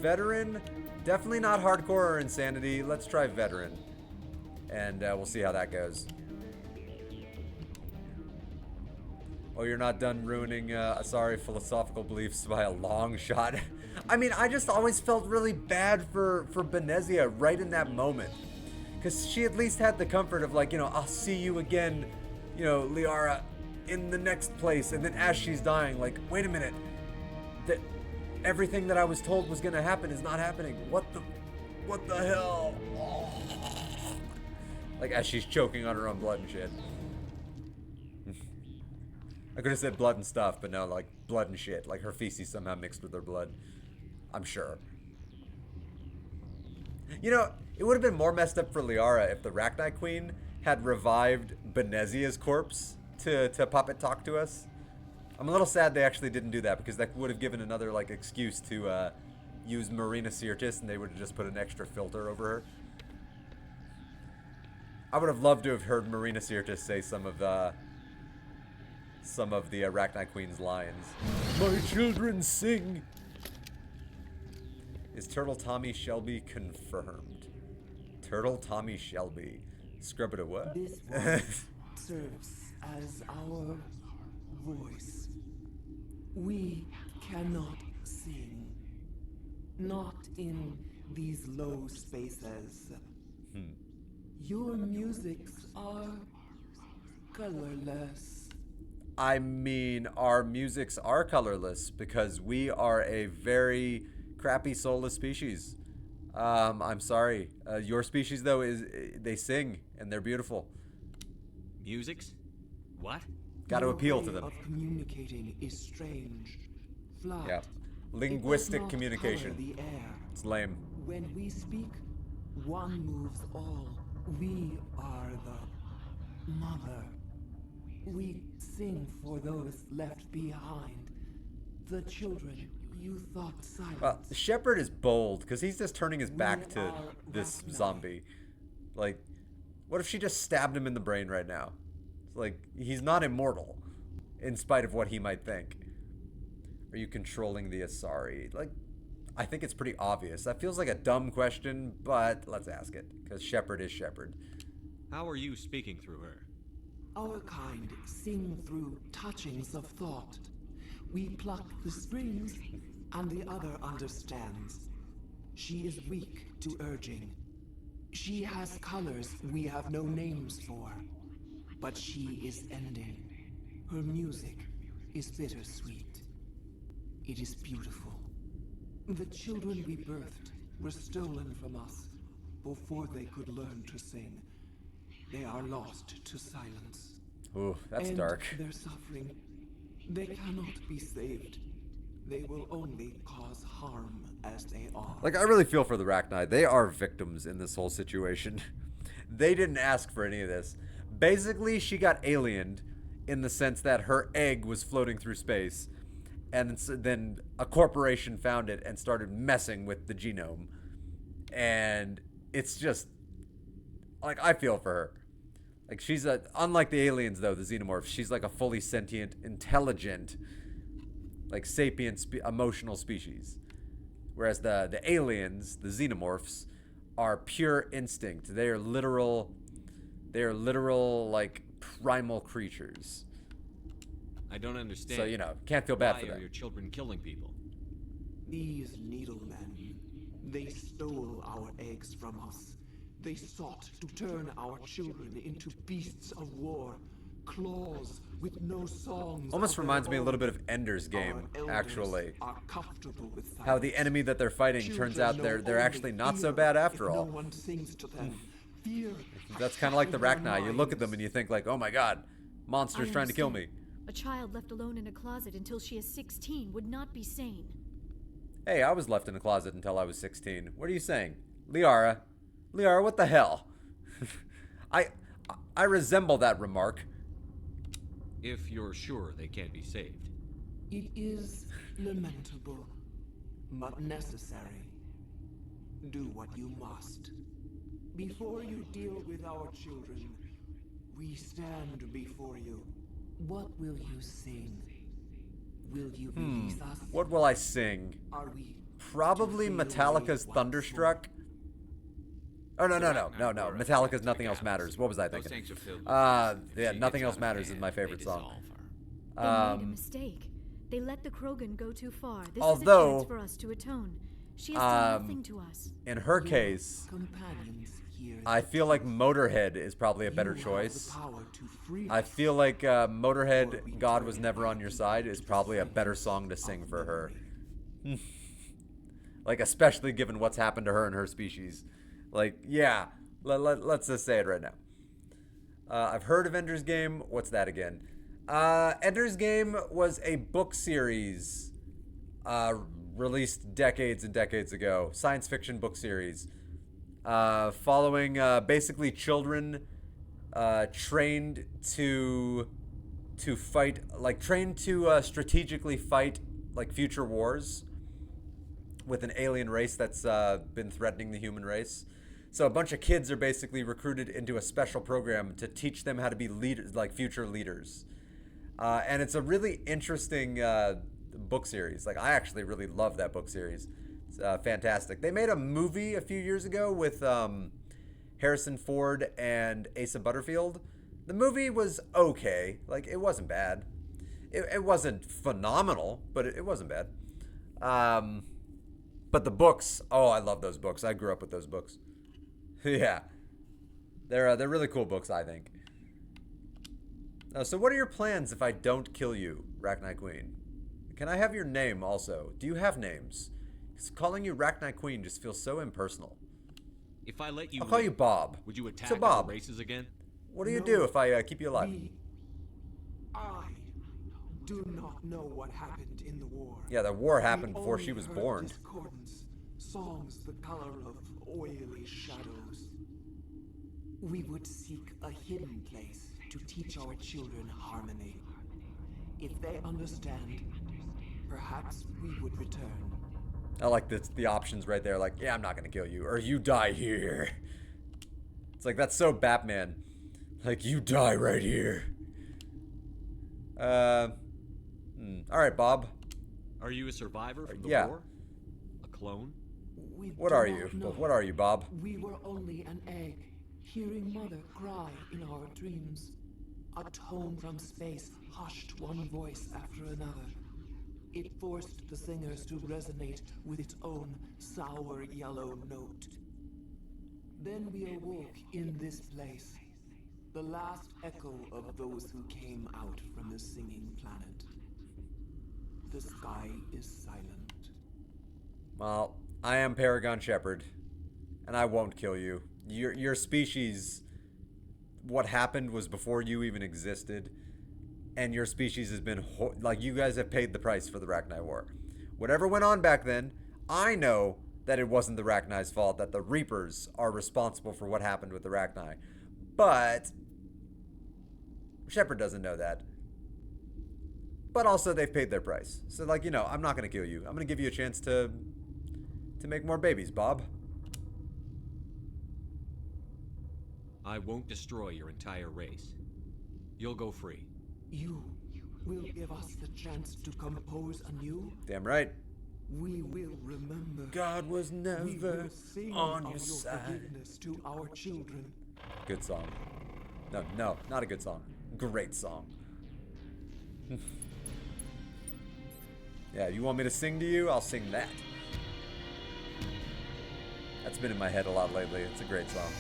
Veteran. Definitely not hardcore or insanity. Let's try veteran. And we'll see how that goes. Oh, you're not done ruining Asari philosophical beliefs by a long shot. I mean, I just always felt really bad for Benezia right in that moment. Because she at least had the comfort of like, you know, I'll see you again, you know, Liara, in the next place. And then as she's dying, like, wait a minute. Everything that I was told was going to happen is not happening. What the hell? Oh. Like, as she's choking on her own blood and shit. I could have said blood and stuff, but no, like, blood and shit. Like, her feces somehow mixed with her blood. I'm sure. You know, it would have been more messed up for Liara if the Rachni Queen had revived Benezia's corpse to puppet talk to us. I'm a little sad they actually didn't do that, because that would have given another, like, excuse to use Marina Sirtis, and they would have just put an extra filter over her. I would have loved to have heard Marina Sirtis say some of the Arachni Queen's lines. My children sing. Is Turtle Tommy Shelby confirmed? Turtle Tommy Shelby. Scrub it away. This voice serves as our voice. We cannot sing. Not in these low spaces. Your musics are colorless. I mean, our musics are colorless because we are a very crappy soulless species. I'm sorry. Your species, though, they sing and they're beautiful. Musics? What? Got to appeal to them. Of communicating is strange. Flat. Yeah. Linguistic communication. The air. It's lame. When we speak, one moves all. We are the mother. We sing for those left behind. The children you thought silent. Well, Shepard is bold because he's just turning his back to this zombie. Like, what if she just stabbed him in the brain right now? It's like, he's not immortal, in spite of what he might think. Are you controlling the Asari? Like, I think it's pretty obvious. That feels like a dumb question, but let's ask it, because Shepard is Shepard. How are you speaking through her? Our kind sing through touchings of thought. We pluck the strings, and the other understands. She is weak to urging. She has colors we have no names for. But she is ending. Her music is bittersweet. It is beautiful. The children we birthed were stolen from us before they could learn to sing. They are lost to silence. Ooh, that's and dark. Their suffering, they cannot be saved. They will only cause harm as they are. Like, I really feel for the Rachni. They are victims in this whole situation. They didn't ask for any of this. Basically, she got aliened in the sense that her egg was floating through space. And then a corporation found it and started messing with the genome. And it's just like I feel for her. Like she's unlike the aliens though, the xenomorphs, she's like a fully sentient, intelligent, like sapient, emotional species. Whereas the aliens, the xenomorphs, are pure instinct. They are literal like primal creatures. I don't understand. So, you know, can't feel bad for Why are them. your children killing people? These needlemen, they stole our eggs from us. They sought to turn our children into beasts of war, claws with no songs. Almost of their reminds me a own. little bit of Ender's Game, Our elders actually. are comfortable with How the silence. enemy that they're fighting turns Children out know they're only actually not so fear bad after if all. No one sings to them. Fear That's has kind of like the shackled their Rachni. You look at them minds. and you think like, oh my god, monster's I trying to kill me. understand. A child left alone in a closet until she is 16 would not be sane. Hey, I was left in a closet until I was 16. What are you saying? Liara, what the hell? I resemble that remark. If you're sure they can't be saved. It is lamentable, but necessary. Do what you must. Before you deal with our children, we stand before you. What will you sing? Will you release us? What will I sing? Are we Probably to fade Metallica's away once Thunderstruck. Oh no. Metallica's Nothing Else Matters. What was I Those thinking? tanks are filled with Yeah, If she Nothing gets Else out of Matters is hand, my they favorite song. dissolve her. They made a mistake. They let the Krogan go too far. This is a although, chance for us to atone. She has done nothing to us. In her Your case, companions here I that feel like Motorhead is probably a you better have the choice. power to free I us. feel like Motorhead, God Was Never on Your Side is probably a better song to sing for her. Like, especially given what's happened to her and her species. Like, yeah, let's just say it right now. I've heard of Ender's Game. What's that again? Ender's Game was a book series released decades and decades ago. Science fiction book series. Following basically children trained to fight, like trained to strategically fight like future wars with an alien race that's been threatening the human race. So a bunch of kids are basically recruited into a special program to teach them how to be leaders, like future leaders. And it's a really interesting book series. Like, I actually really love that book series. It's fantastic. They made a movie a few years ago with Harrison Ford and Asa Butterfield. The movie was okay. Like, it wasn't bad. It wasn't phenomenal, but it wasn't bad. But the books, oh, I love those books. I grew up with those books. Yeah. They're really cool books, I think. So what are your plans if I don't kill you, Rachni Queen? Can I have your name also? Do you have names? 'Cause calling you Rachni Queen just feels so impersonal. If I let you I'll call live, you Bob. would you attack So Bob, other races again? what do you No, do if I keep you alive? I do not know what happened in the war. Yeah, the war We happened before she only was heard born. Discordance, songs the color of oily shadows. We would seek a hidden place to teach our children harmony. If they understand, perhaps we would return. I like the options right there. Like, yeah, I'm not gonna kill you, or you die here. It's like, that's so Batman. Like, you die right here. All right, Bob. Are you a survivor from the Yeah. war? A clone? We What do are not you? know. What are you, Bob? We were only an egg, hearing Mother cry in our dreams. A tone from space hushed one voice after another. It forced the singers to resonate with its own sour yellow note. Then we awoke in this place, the last echo of those who came out from the singing planet. The sky is silent. Well, I am Paragon Shepherd, and I won't kill you. Your species, what happened was before you even existed, and your species has been, like, you guys have paid the price for the Rachni War. Whatever went on back then, I know that it wasn't the Rachni's fault, that the Reapers are responsible for what happened with the Rachni. But Shepard doesn't know that. But also, they've paid their price. So, like, you know, I'm not going to kill you. I'm going to give you a chance to make more babies, Bob. I won't destroy your entire race. You'll go free. You will give us the chance to compose anew. Damn right. We will remember. God was We never will sing on of your side. forgiveness to our children. Good song. No, not a good song. Great song. Yeah, you want me to sing to you? I'll sing that. That's been in my head a lot lately. It's a great song.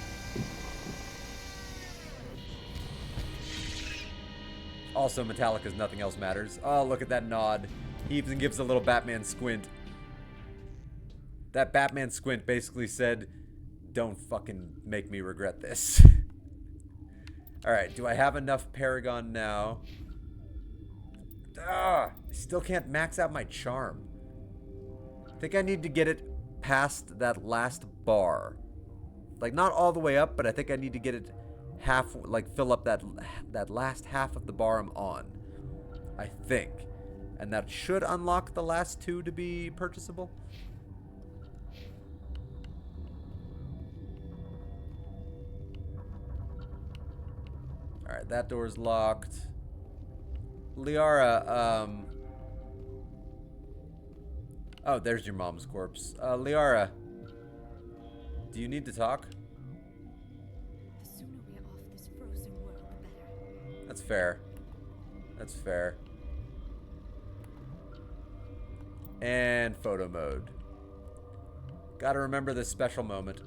Also, Metallica's Nothing Else Matters. Oh, look at that nod. He even gives a little Batman squint. That Batman squint basically said, don't fucking make me regret this. Alright, do I have enough Paragon now? I still can't max out my charm. I think I need to get it past that last bar. Like, not all the way up, but I think I need to get it half, like, fill up that last half of the bar I'm on. I think. And that should unlock the last two to be purchasable. Alright, that door's locked. Liara, oh, there's your mom's corpse. Liara, do you need to talk? The sooner we're off this frozen world, the better. That's fair. That's fair. And photo mode. Gotta remember this special moment.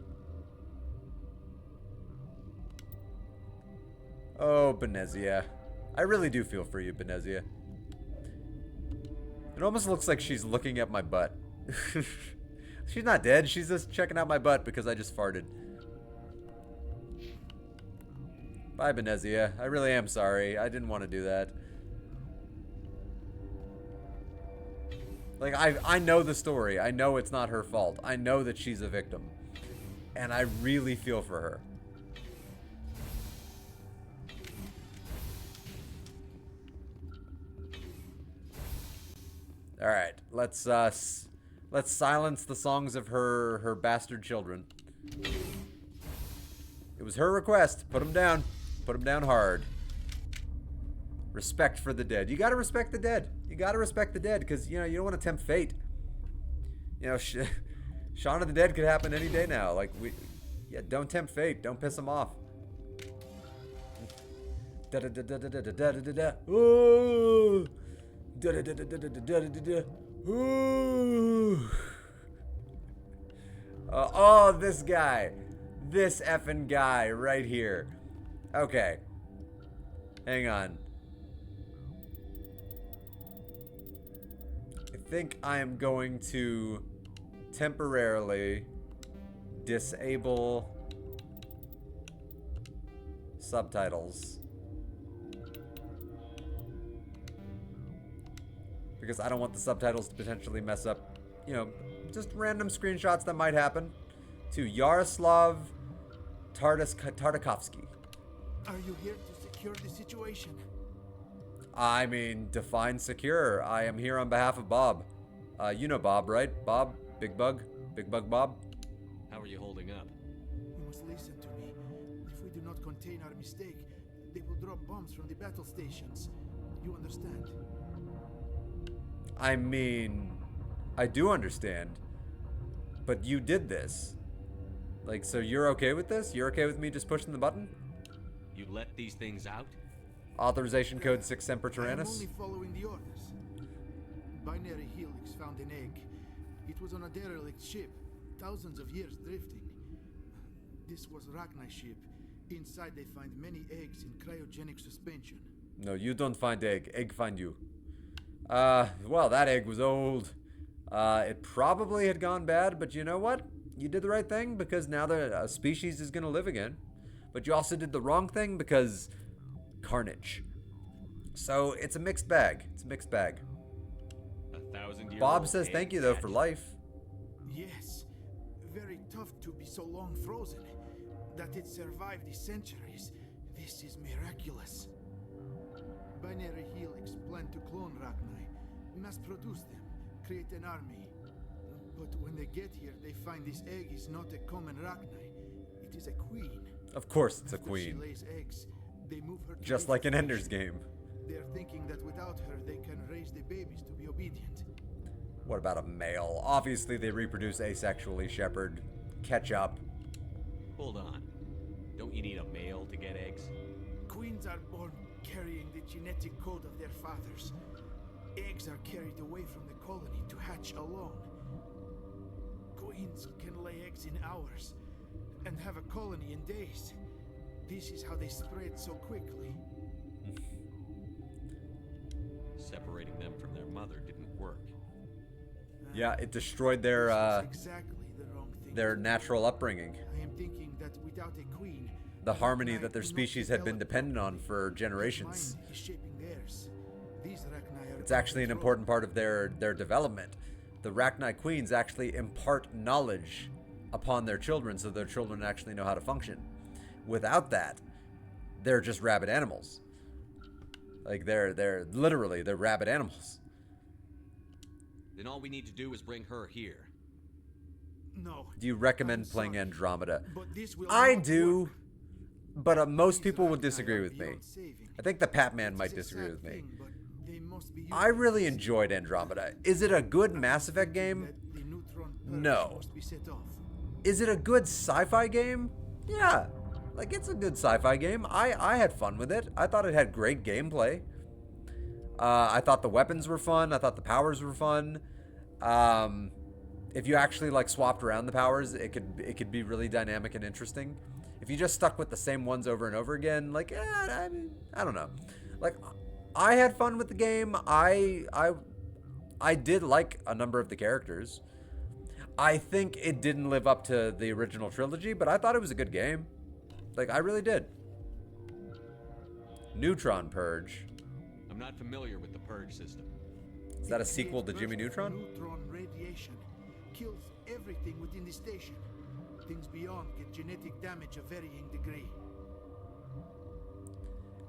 Oh, Benezia. I really do feel for you, Benezia. It almost looks like she's looking at my butt. She's not dead. She's just checking out my butt because I just farted. Bye, Benezia. I really am sorry. I didn't want to do that. Like, I know the story. I know it's not her fault. I know that she's a victim. And I really feel for her. All right, let's silence the songs of her bastard children. It was her request. Put them down. Put them down hard. Respect for the dead. You gotta respect the dead. You gotta respect the dead because you know you don't want to tempt fate. You know, Shaun of the Dead could happen any day now. Like don't tempt fate. Don't piss them off. Da da da da da da da da da. Ooh. Oh, this guy. This effing guy right here. Okay. Hang on. I think I am going to temporarily disable subtitles. Because I don't want the subtitles to potentially mess up, you know, just random screenshots that might happen. To Yaroslav Tartakovsky. Are you here to secure the situation? I mean, define secure. I am here on behalf of Bob. You know Bob, right? Bob? Big Bug? Big Bug Bob? How are you holding up? You must listen to me. If we do not contain our mistake, they will drop bombs from the battle stations. You understand? I mean, I do understand. But you did this. Like, so you're okay with this? You're okay with me just pushing the button? You let these things out? Authorization code 6 Semper I am Tyrannis? only following the orders. Binary Helix found an egg. It was on a derelict ship, thousands of years drifting. This was Rachni ship. Inside they find many eggs in cryogenic suspension. No, you don't find egg. Egg find you. Well, that egg was old. It probably had gone bad, but you know what? You did the right thing because now the species is gonna live again. But you also did the wrong thing because carnage. So it's a mixed bag. It's a mixed bag. 1,000-year-old Bob says thank you though cat. for life. Yes, very tough to be so long frozen. That it survived the centuries. This is miraculous. Binary Helix plan to clone Rachni, mass produce them, create an army. But when they get here, they find this egg is not a common Rachni. It it is a queen. Of course it's a After queen. She lays eggs, they move her to Just raise like the in Ender's fish. Game. They're thinking that without her, they can raise the babies to be obedient. What about a male? Obviously they reproduce asexually, Shepard. Catch up. Hold on. Don't you need a male to get eggs? Queens are born carrying the genetic code of their fathers. Eggs are carried away from the colony to hatch alone. Queens can lay eggs in hours and have a colony in days. This is how they spread so quickly. Separating them from their mother didn't work. Yeah, it destroyed their Exactly the wrong thing. their natural upbringing. I am thinking that without a queen, The harmony Rachni that their do not species had been develop dependent on properly. for Mine generations. is shaping theirs. These Rachni are It's actually an controlled. important part of their development. The Rachni queens actually impart knowledge upon their children so their children actually know how to function. Without that, they're just rabid animals. Like they're literally they're rabid animals. Then all we need to do is bring her here. No. Do you recommend I'm playing sorry, Andromeda? but this will I not do, work. but most These people would Rachni disagree are with me. beyond saving. I think the Patman It might is a disagree sad with me. thing, but they must be I really used. enjoyed Andromeda. Is it a good Mass Effect game? That the neutron purge No. must be set off. Is it a good sci-fi game? Yeah. Like, it's a good sci-fi game. I had fun with it. I thought it had great gameplay. I thought the weapons were fun. I thought the powers were fun. If you actually, like, swapped around the powers, it could be really dynamic and interesting. If you just stuck with the same ones over and over again, like, I don't know. Like, I had fun with the game. I did like a number of the characters. I think it didn't live up to the original trilogy, but I thought it was a good game. Like, I really did. Neutron Purge. I'm not familiar with the purge system. Is that a It sequel to creates Jimmy bursts of Neutron? Neutron radiation kills everything within the station. Things beyond get genetic damage of varying degree.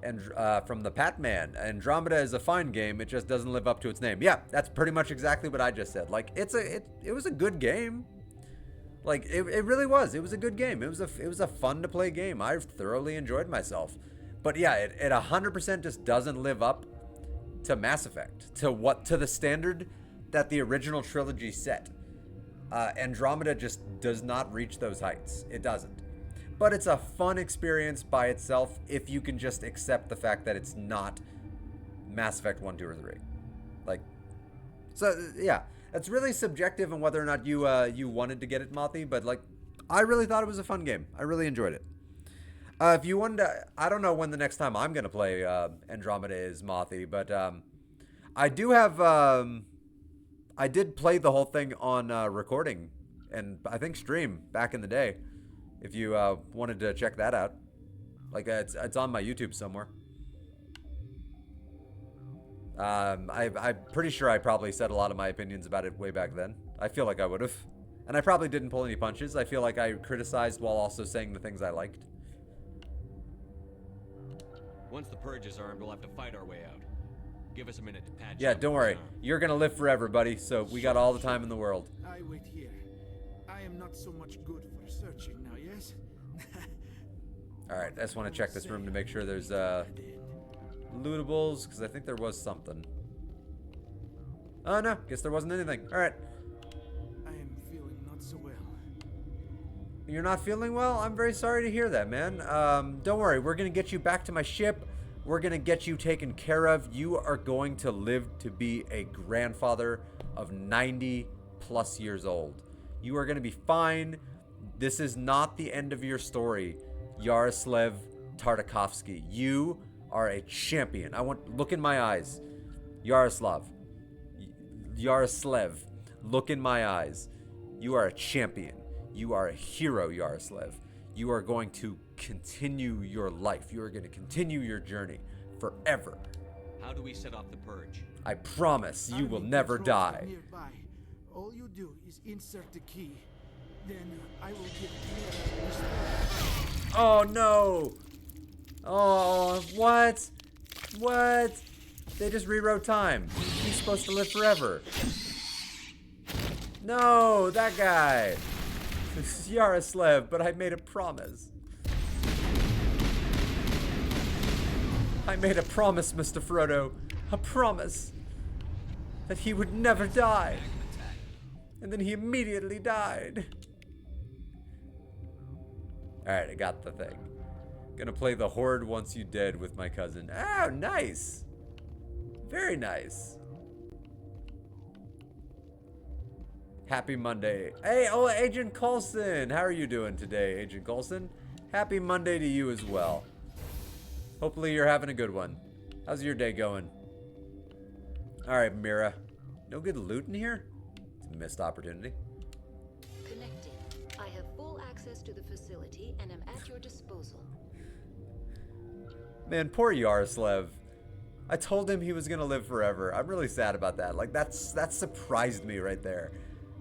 And from the Patman, Andromeda is a fine game. It just doesn't live up to its name. Yeah, that's pretty much exactly what I just said. Like, it was a good game. Like, it really was. It was a good game. It was a fun to play game. I thoroughly enjoyed myself. But yeah, it 100% just doesn't live up to Mass Effect, to the standard that the original trilogy set. Andromeda just does not reach those heights. It doesn't. But it's a fun experience by itself if you can just accept the fact that it's not Mass Effect 1, 2, or 3. Like, so yeah, it's really subjective on whether or not you wanted to get it, Mothi, but like, I really thought it was a fun game. I really enjoyed it. If you wanted to, I don't know when the next time I'm going to play Andromeda is, Mothi, but I do have, I did play the whole thing on recording and I think stream back in the day. If you wanted to check that out. Like, it's on my YouTube somewhere. I'm pretty sure I probably said a lot of my opinions about it way back then. I feel like I would have. And I probably didn't pull any punches. I feel like I criticized while also saying the things I liked. Once the purge is armed, we'll have to fight our way out. Give us a minute to patch Yeah, up don't the worry. arm. You're going to live forever, buddy. So we got all the time in the world. I wait here. I am not so much good for searching now, yes? All right, I just want to check this room to make sure there's lootables, because I think there was something. Oh, no. Guess there wasn't anything. All right. I am feeling not so well. You're not feeling well? I'm very sorry to hear that, man. Don't worry. We're going to get you back to my ship. We're going to get you taken care of. You are going to live to be a grandfather of 90 plus years old. You are going to be fine. This is not the end of your story, Yaroslav Tartakovsky. You are a champion. Look in my eyes. Yaroslav, look in my eyes. You are a champion. You are a hero, Yaroslav. You are going to continue your life. You are going to continue your journey forever. How do we set off the purge? I promise you will Army never controls are die. nearby. All you do is insert the key. Then I will give Liara this. Oh no! Oh, what? What? They just rewrote time. He's supposed to live forever. No, that guy. Yaroslav, but I made a promise. I made a promise, Mr. Frodo. A promise that he would never die. And then he immediately died. Alright, I got the thing. Gonna play the Horde Once You Dead with my cousin. Oh, nice. Very nice. Happy Monday. Hey, oh, Agent Coulson. How are you doing today, Agent Coulson? Happy Monday to you as well. Hopefully you're having a good one. How's your day going? Alright, Mira. No good loot in here? It's a missed opportunity. Connecting. I have full access to the facility and am at your disposal. Man, poor Yaroslav. I told him he was gonna live forever. I'm really sad about that. Like, that surprised me right there.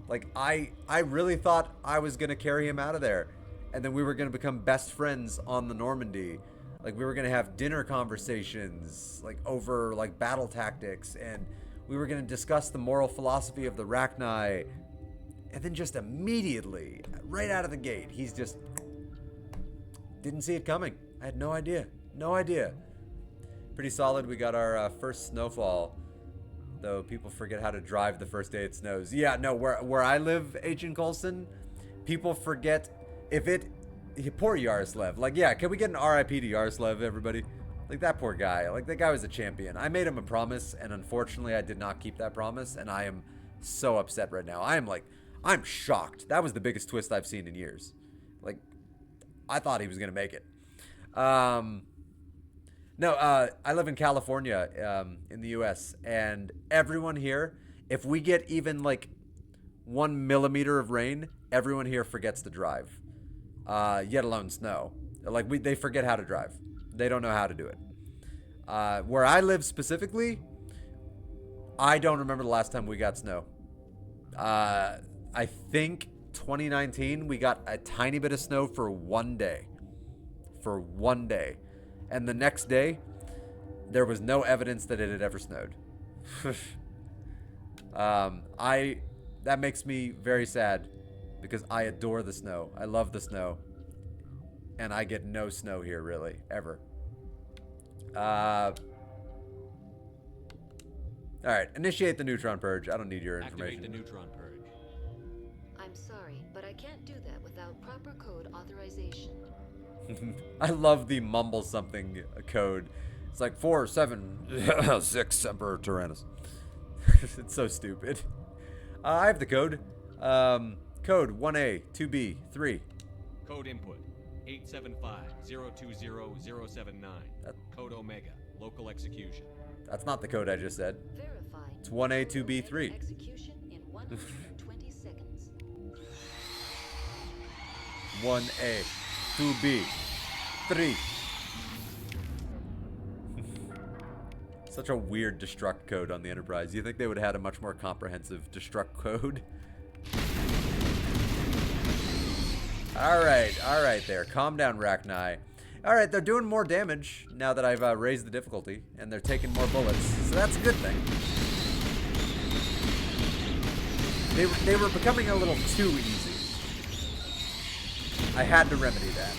Like, I really thought I was gonna carry him out of there. And then we were gonna become best friends on the Normandy. Like, we were gonna have dinner conversations, like, over, like, battle tactics. And we were gonna discuss the moral philosophy of the Rachni. And then just immediately, right out of the gate, he's just... didn't see it coming. I had no idea. No idea. Pretty solid. We got our first snowfall. Though people forget how to drive the first day it snows. Yeah, no, where I live, Agent Coulson, people forget if it... Poor Yaroslav. Like, yeah, can we get an RIP to Yaroslav, everybody? Like, that poor guy. Like, that guy was a champion. I made him a promise, and unfortunately, I did not keep that promise, and I am so upset right now. I'm shocked. That was the biggest twist I've seen in years. Like, I thought he was going to make it. No, I live in California, in the U.S., and everyone here, if we get even, like, 1 millimeter of rain, everyone here forgets to drive, yet alone snow. Like, they forget how to drive. They don't know how to do it. Where I live specifically, I don't remember the last time we got snow. I think 2019, we got a tiny bit of snow for 1 day. For 1 day. And the next day, there was no evidence that it had ever snowed. That makes me very sad because I adore the snow. I love the snow. And I get no snow here, really, ever. Alright, initiate the neutron purge. I don't need your information. Activate the neutron purge. I'm sorry, but I can't do that without proper code authorization. I love the mumble something code. It's like 476 Semper Tyrannis. It's so stupid. I have the code. Code 1A 2B 3. Code input 875-020-079. Code Omega. Local execution. That's not the code I just said. Verified. It's 1A 2B 3. Execution in 120 seconds. 1A 2B 3. Such a weird destruct code on the Enterprise. You think they would have had a much more comprehensive destruct code? Alright there. Calm down, Rachni. Alright, they're doing more damage now that I've raised the difficulty, and they're taking more bullets, so that's a good thing. They were becoming a little too easy. I had to remedy that.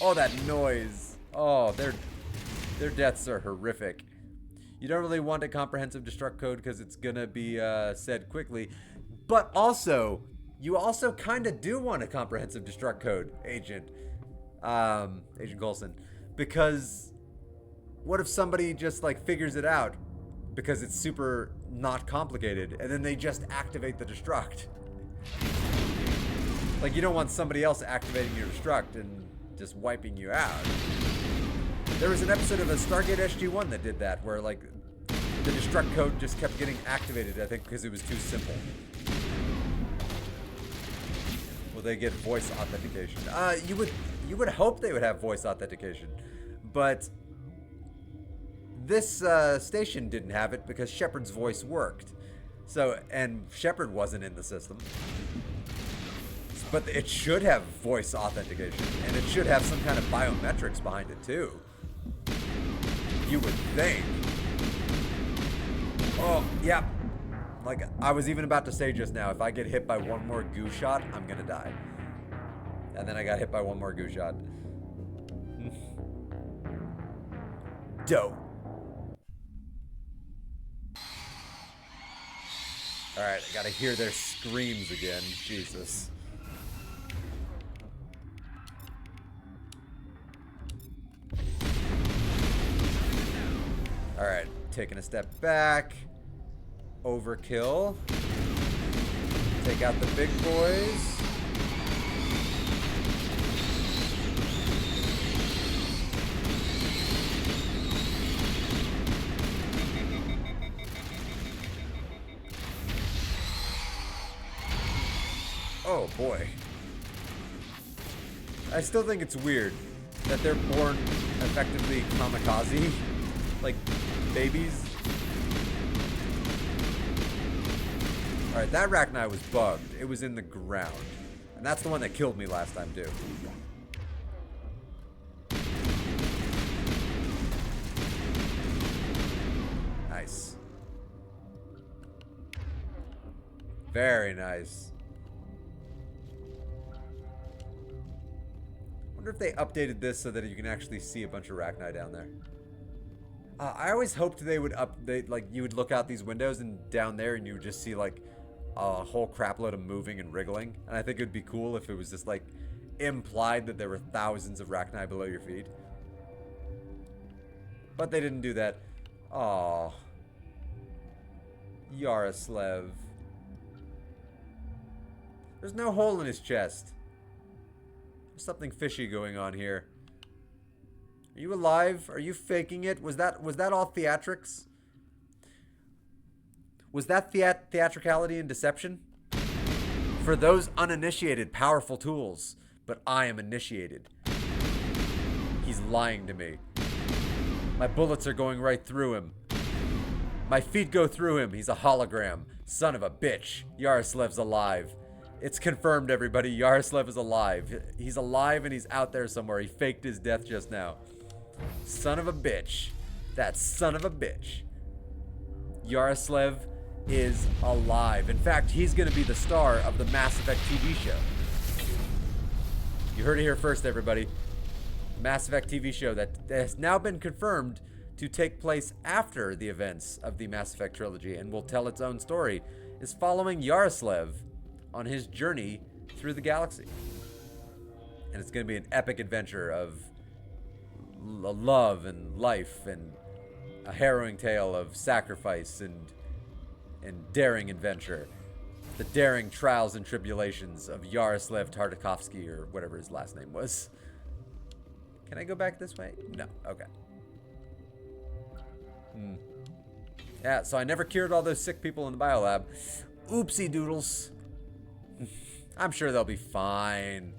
Oh, that noise. Oh, their deaths are horrific. You don't really want a comprehensive destruct code because it's gonna be said quickly. But also, you also kind of do want a comprehensive destruct code, Agent Coulson. Because what if somebody just like figures it out because it's super not complicated and then they just activate the destruct? Like, you don't want somebody else activating your destruct and just wiping you out. There was an episode of a Stargate SG-1 that did that, where like the destruct code just kept getting activated, I think, because it was too simple. Will they get voice authentication? You would hope they would have voice authentication, but this station didn't have it because Shepard's voice worked. So, and Shepard wasn't in the system. But it should have voice authentication, and it should have some kind of biometrics behind it too. You would think. Oh, yeah. Like, I was even about to say just now, if I get hit by one more goo shot, I'm gonna die. And then I got hit by one more goo shot. Dope. Alright, I gotta hear their screams again. Jesus. Alright, taking a step back. Overkill. Take out the big boys. Oh boy. I still think it's weird that they're born effectively kamikaze, like babies. Alright, that Rachni was bugged. It was in the ground. And that's the one that killed me last time, too. Nice. Very nice. Wonder if they updated this so that you can actually see a bunch of Rachni down there. I always hoped they would update, like, you would look out these windows and down there and you would just see, like, a whole crapload of moving and wriggling. And I think it would be cool if it was just, like, implied that there were thousands of Rachni below your feet. But they didn't do that. Aww. Yaroslav. There's no hole in his chest. There's something fishy going on here. Are you alive? Are you faking it? Was that all theatrics? Was that theatricality and deception? For those uninitiated, powerful tools. But I am initiated. He's lying to me. My bullets are going right through him. My feet go through him. He's a hologram. Son of a bitch. Yaroslav's alive. It's confirmed, everybody. Yaroslav is alive. He's alive and he's out there somewhere. He faked his death just now. Son of a bitch. That son of a bitch. Yaroslav is alive. In fact, he's going to be the star of the Mass Effect TV show. You heard it here first, everybody. Mass Effect TV show that has now been confirmed to take place after the events of the Mass Effect trilogy and will tell its own story, is following Yaroslav on his journey through the galaxy. And it's going to be an epic adventure of love and life and a harrowing tale of sacrifice and daring adventure. The daring trials and tribulations of Yaroslav Tartakovsky, or whatever his last name was. Can I go back this way? No. Okay. Yeah, so I never cured all those sick people in the biolab. Oopsie doodles. I'm sure they'll be fine.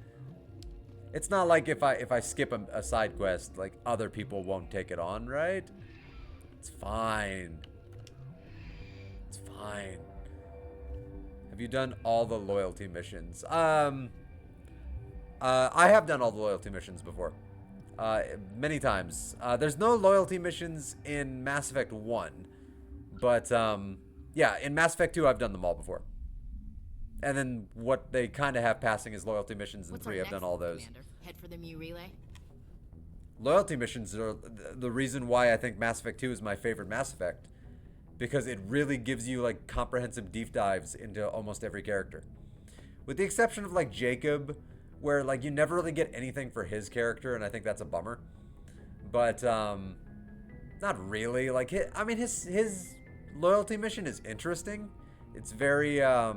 It's not like if I skip a side quest, like other people won't take it on, right? It's fine. It's fine. Have you done all the loyalty missions? I have done all the loyalty missions before. Many times. There's no loyalty missions in Mass Effect 1. But, yeah, in Mass Effect 2, I've done them all before. And then what they kind of have passing is loyalty missions in 3. I've done all those. Commander? Head for the Mu relay? Loyalty missions are the reason why I think Mass Effect 2 is my favorite Mass Effect. Because it really gives you, like, comprehensive deep dives into almost every character. With the exception of, like, Jacob, where, like, you never really get anything for his character, and I think that's a bummer. But, not really. Like, his loyalty mission is interesting. It's very, oh,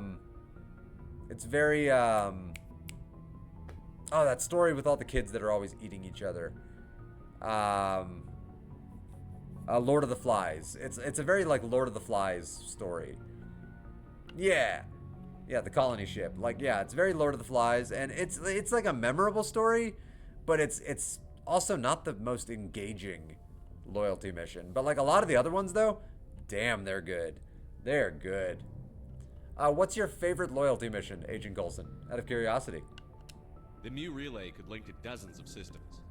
that story with all the kids that are always eating each other. Lord of the Flies. It's a very, like, Lord of the Flies story. Yeah. Yeah, the colony ship. Like, yeah, it's very Lord of the Flies, and it's like a memorable story, but it's also not the most engaging loyalty mission. But, like, a lot of the other ones, though, damn, they're good. They're good. What's your favorite loyalty mission, Agent Coulson? Out of curiosity. The Mu relay could link to dozens of systems.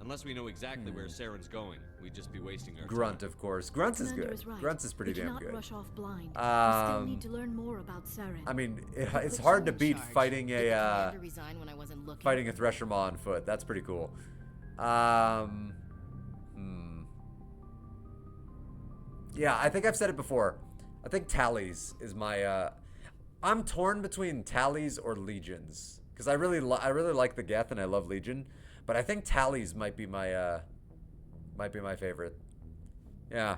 Unless we know exactly where Saren's going, we'd just be wasting our Grunt, time. of course. Grunts is Commander good. is right. Grunts is pretty we damn cannot good. rush off blind. We still need to learn more about Saren. I mean, it's Put hard to you in beat charge. fighting Did the a commander resign when I wasn't looking? fighting a Thresher Maw on foot. That's pretty cool. Yeah, I think I've said it before. I think Tallies is my. I'm torn between Tallies or Legions because I really like the Geth and I love Legion, but I think Tallies might be my favorite. Yeah,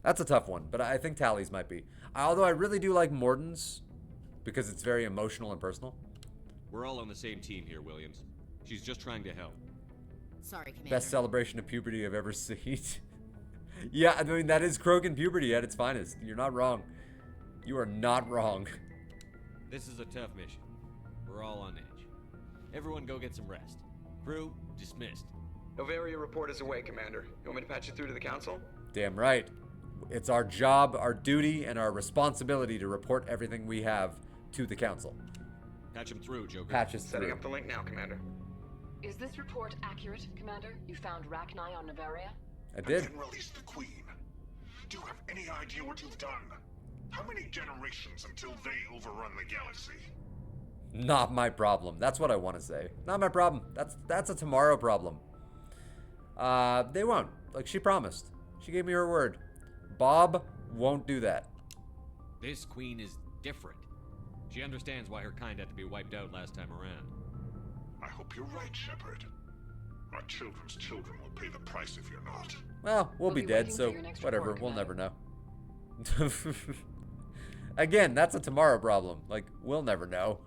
that's a tough one, but I think Tallies might be. Although I really do like Morden's because it's very emotional and personal. We're all on the same team here, Williams. She's just trying to help. Sorry, Commander. Best celebration of puberty I've ever seen. Yeah, I mean, that is Krogan puberty at its finest. You're not wrong. You are not wrong. This is a tough mission. We're all on edge. Everyone go get some rest. Crew, dismissed. Novaria report is away, Commander. You want me to patch you through to the Council? Damn right. It's our job, our duty, and our responsibility to report everything we have to the Council. Patch him through, Joker. Patch us Setting through. up the link now, Commander. Is this report accurate, Commander? You found Rachni on Novaria? I did. And release the Queen. Do you have any idea what you've done? How many generations until they overrun the galaxy? Not my problem. That's what I want to say. Not my problem. That's a tomorrow problem. They won't. Like she promised. She gave me her word. Bob won't do that. This Queen is different. She understands why her kind had to be wiped out last time around. I hope you're right, Shepard. Our children's children will pay the price if you're not. Well, we'll be dead, so whatever. We'll never know. Again, that's a tomorrow problem. Like, we'll never know.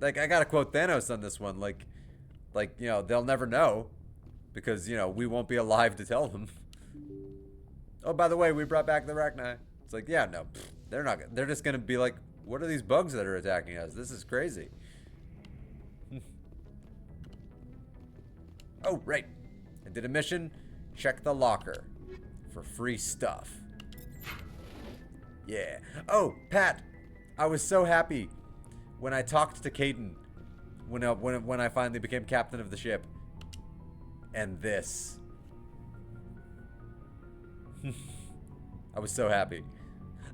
Like, I gotta quote Thanos on this one. Like, you know, they'll never know. Because, you know, we won't be alive to tell them. Oh, by the way, we brought back the Rachni. It's like, yeah, no. They're not. They're just gonna be like, what are these bugs that are attacking us? This is crazy. Oh, right. I did a mission. Check the locker for free stuff. Yeah. Oh, Pat. I was so happy when I talked to Caden when I finally became captain of the ship. And this. I was so happy.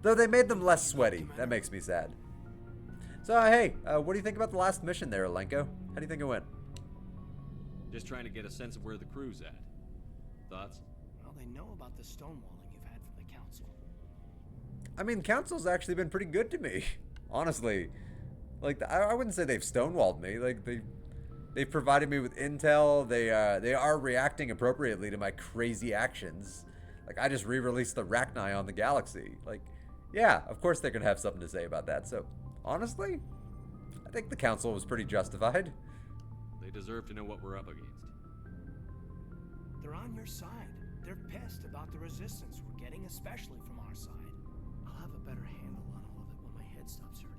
Though they made them less sweaty. That makes me sad. So, hey, what do you think about the last mission there, Alenko? How do you think it went? Just trying to get a sense of where the crew's at. Thoughts? Well, they know about the stonewalling you've had from the Council. I mean, Council's actually been pretty good to me. Honestly. Like, I wouldn't say they've stonewalled me. Like, they've provided me with intel. They are reacting appropriately to my crazy actions. Like, I just re-released the Rachni on the galaxy. Like, yeah, of course they're going to have something to say about that. So, honestly, I think the Council was pretty justified. They deserve to know what we're up against. They're on your side. They're pissed about the resistance we're getting, especially from our side. I'll have a better handle on all of it when my head stops hurting.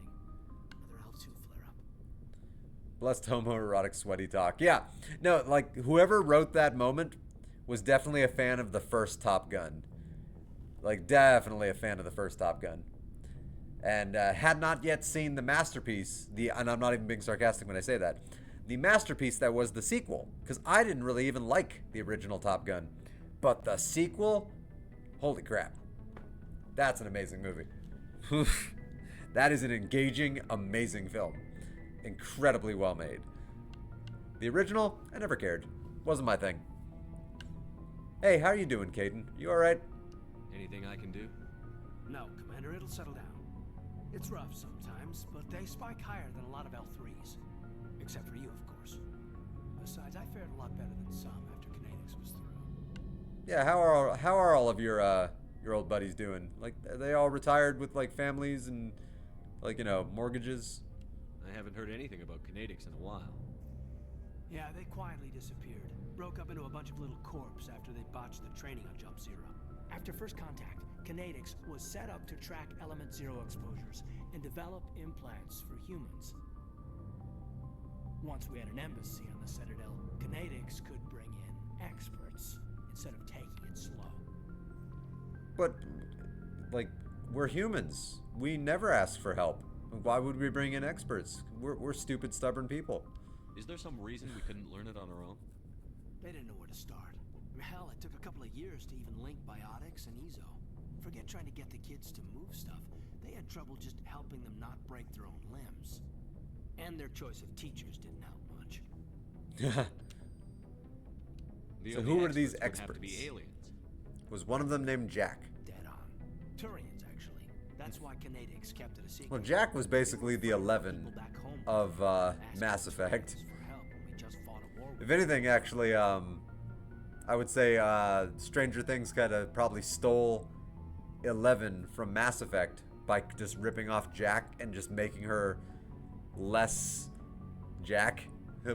Another L2 flare-up. Blessed homoerotic sweaty talk. Yeah. No, like, whoever wrote that moment was definitely a fan of the first Top Gun. Like, definitely a fan of the first Top Gun. And had not yet seen the masterpiece, and I'm not even being sarcastic when I say that, the masterpiece that was the sequel. Because I didn't really even like the original Top Gun. But the sequel, holy crap. That's an amazing movie. That is an engaging, amazing film. Incredibly well made. The original, I never cared. Wasn't my thing. Hey, how are you doing, Caden? You alright? Anything I can do? No, Commander, it'll settle down. It's rough sometimes, but they spike higher than a lot of L3s. Except for you, of course. Besides, I fared a lot better than some after Kinetics was through. Yeah, how are all of your old buddies doing? Like, are they all retired with, like, families and, like, you know, mortgages? I haven't heard anything about Kinetics in a while. Yeah, they quietly disappeared. Broke up into a bunch of little corps after they botched the training on Jump Zero. After first contact, Kinetics was set up to track Element Zero exposures and develop implants for humans. Once we had an embassy on the Citadel, Kinetics could bring in experts instead of taking it slow. But, like, we're humans. We never ask for help. Why would we bring in experts? We're stupid, stubborn people. Is there some reason we couldn't learn it on our own? They didn't know where to start. Hell, it took a couple of years to even link biotics and ezo. Forget trying to get the kids to move stuff. They had trouble just helping them not break their own limbs. And their choice of teachers didn't help much. So who were these experts? Would have to experts? be aliens. Was one of them named Jack? Dead on. Turians, actually. That's why Canadics kept it a secret. Well, Jack was basically the 11 of Mass Effect. If anything, actually, I would say Stranger Things kind of probably stole 11 from Mass Effect by just ripping off Jack and just making her less Jack,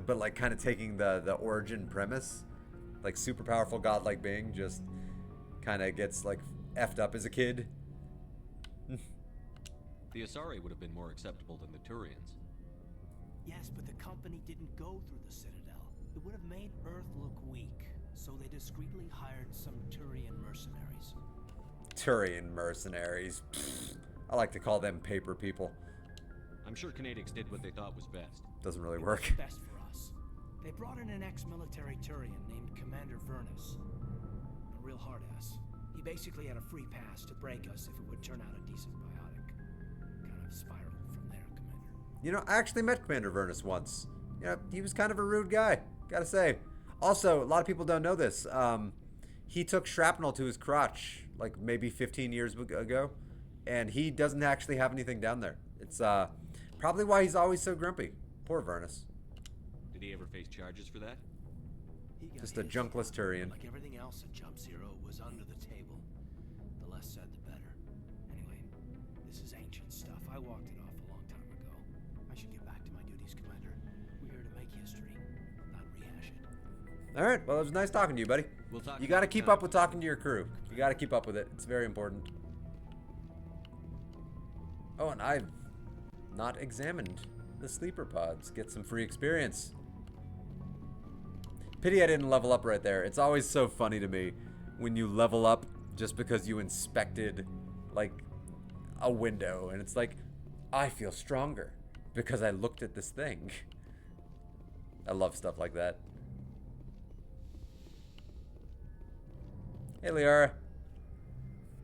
but like kind of taking the origin premise, like super powerful godlike being just kind of gets like effed up as a kid. The Asari would have been more acceptable than the Turians. Yes, but the company didn't go through the Citadel. It would have made Earth look weak, so they discreetly hired some Turian mercenaries. Turian mercenaries. Pfft. I like to call them paper people. I'm sure Canadics did what they thought was best. Doesn't really It work. was best for us. They brought in an ex-military Turian named Commander Vernus. A real hard-ass. He basically had a free pass to break us if it would turn out a decent biotic. Kind of spiraled from there, Commander. You know, I actually met Commander Vernus once. You know, he was kind of a rude guy, gotta say. Also, a lot of people don't know this. He took shrapnel to his crotch, like maybe 15 years ago, and he doesn't actually have anything down there. It's probably why he's always so grumpy. Poor Vernus. Did he ever face charges for that? He got Just a hit. junkless Turian. Like everything else at Jump Zero was under the table. The less said, the better. Anyway, this is ancient stuff. I walked it off a long time ago. I should get back to my duties, Commander. We're here to make history, not rehash it. All right, well, it was nice talking to you, buddy. We'll talk You got to another keep time. up with talking to your crew. You got to keep up with it. It's very important. Oh, and I've not examined the sleeper pods. Get some free experience. Pity I didn't level up right there. It's always so funny to me when you level up just because you inspected, like, a window. And it's like, I feel stronger because I looked at this thing. I love stuff like that. Hey, Liara.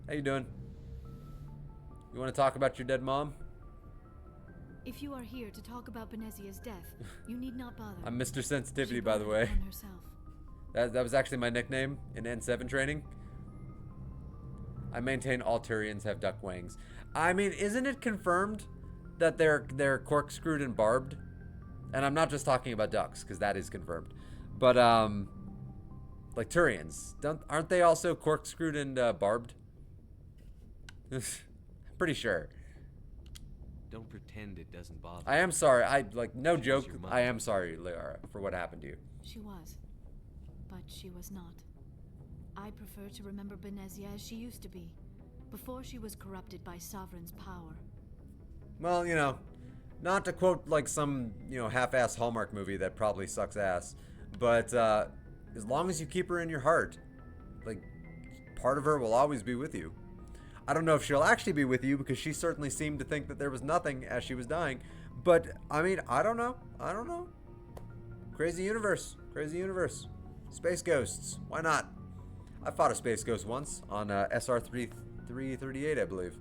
How you doing? You want to talk about your dead mom? If you are here to talk about Benezia's death, you need not bother. I'm Mr. Sensitivity, She by the brought way. it upon herself. That was actually my nickname in N7 training. I maintain all Turians have duck wings. I mean, isn't it confirmed that they're corkscrewed and barbed? And I'm not just talking about ducks, because that is confirmed. But like Turians, aren't they also corkscrewed and barbed? Pretty sure. Don't pretend it doesn't bother. I am sorry. No She joke. was your mother. I am sorry, Liara, for what happened to you. She was. But she was not. I prefer to remember Benezia as she used to be, before she was corrupted by Sovereign's power. Well, you know, not to quote like some, half-ass Hallmark movie that probably sucks ass, but as long as you keep her in your heart, like, part of her will always be with you. I don't know if she'll actually be with you because she certainly seemed to think that there was nothing as she was dying, but I mean, I don't know. Crazy universe. Space ghosts. Why not? I fought a space ghost once on SR-338, I believe.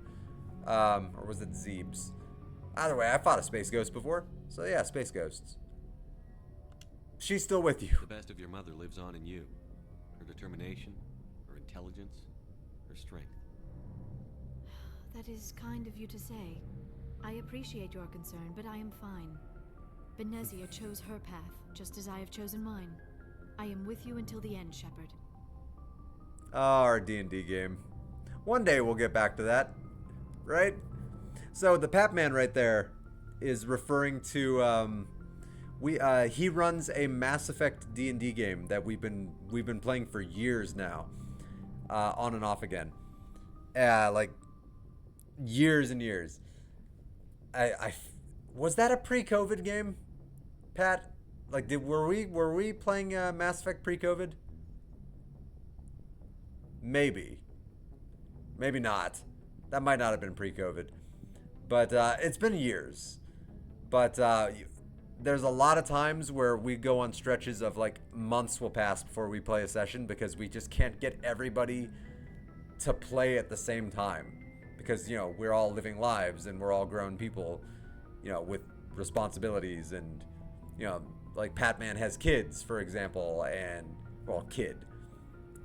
Or was it Zeebs? Either way, I fought a space ghost before. So yeah, space ghosts. She's still with you. The best of your mother lives on in you. Her determination, her intelligence, her strength. That is kind of you to say. I appreciate your concern, but I am fine. Benezia chose her path, just as I have chosen mine. I am with you until the end, Shepard. Oh, our D&D game. One day we'll get back to that, right? So the Pap Man right there is referring to he runs a Mass Effect D&D game that we've been playing for years now, on and off again, like years and years. Was that a pre-COVID game, Pat? Like, were we playing Mass Effect pre-COVID? Maybe not. That might not have been pre-COVID, but it's been years. But there's a lot of times where we go on stretches of like months will pass before we play a session because we just can't get everybody to play at the same time. Because, you know, we're all living lives and we're all grown people, you know, with responsibilities and, you know, like Patman has kids, for example, and, well, kid.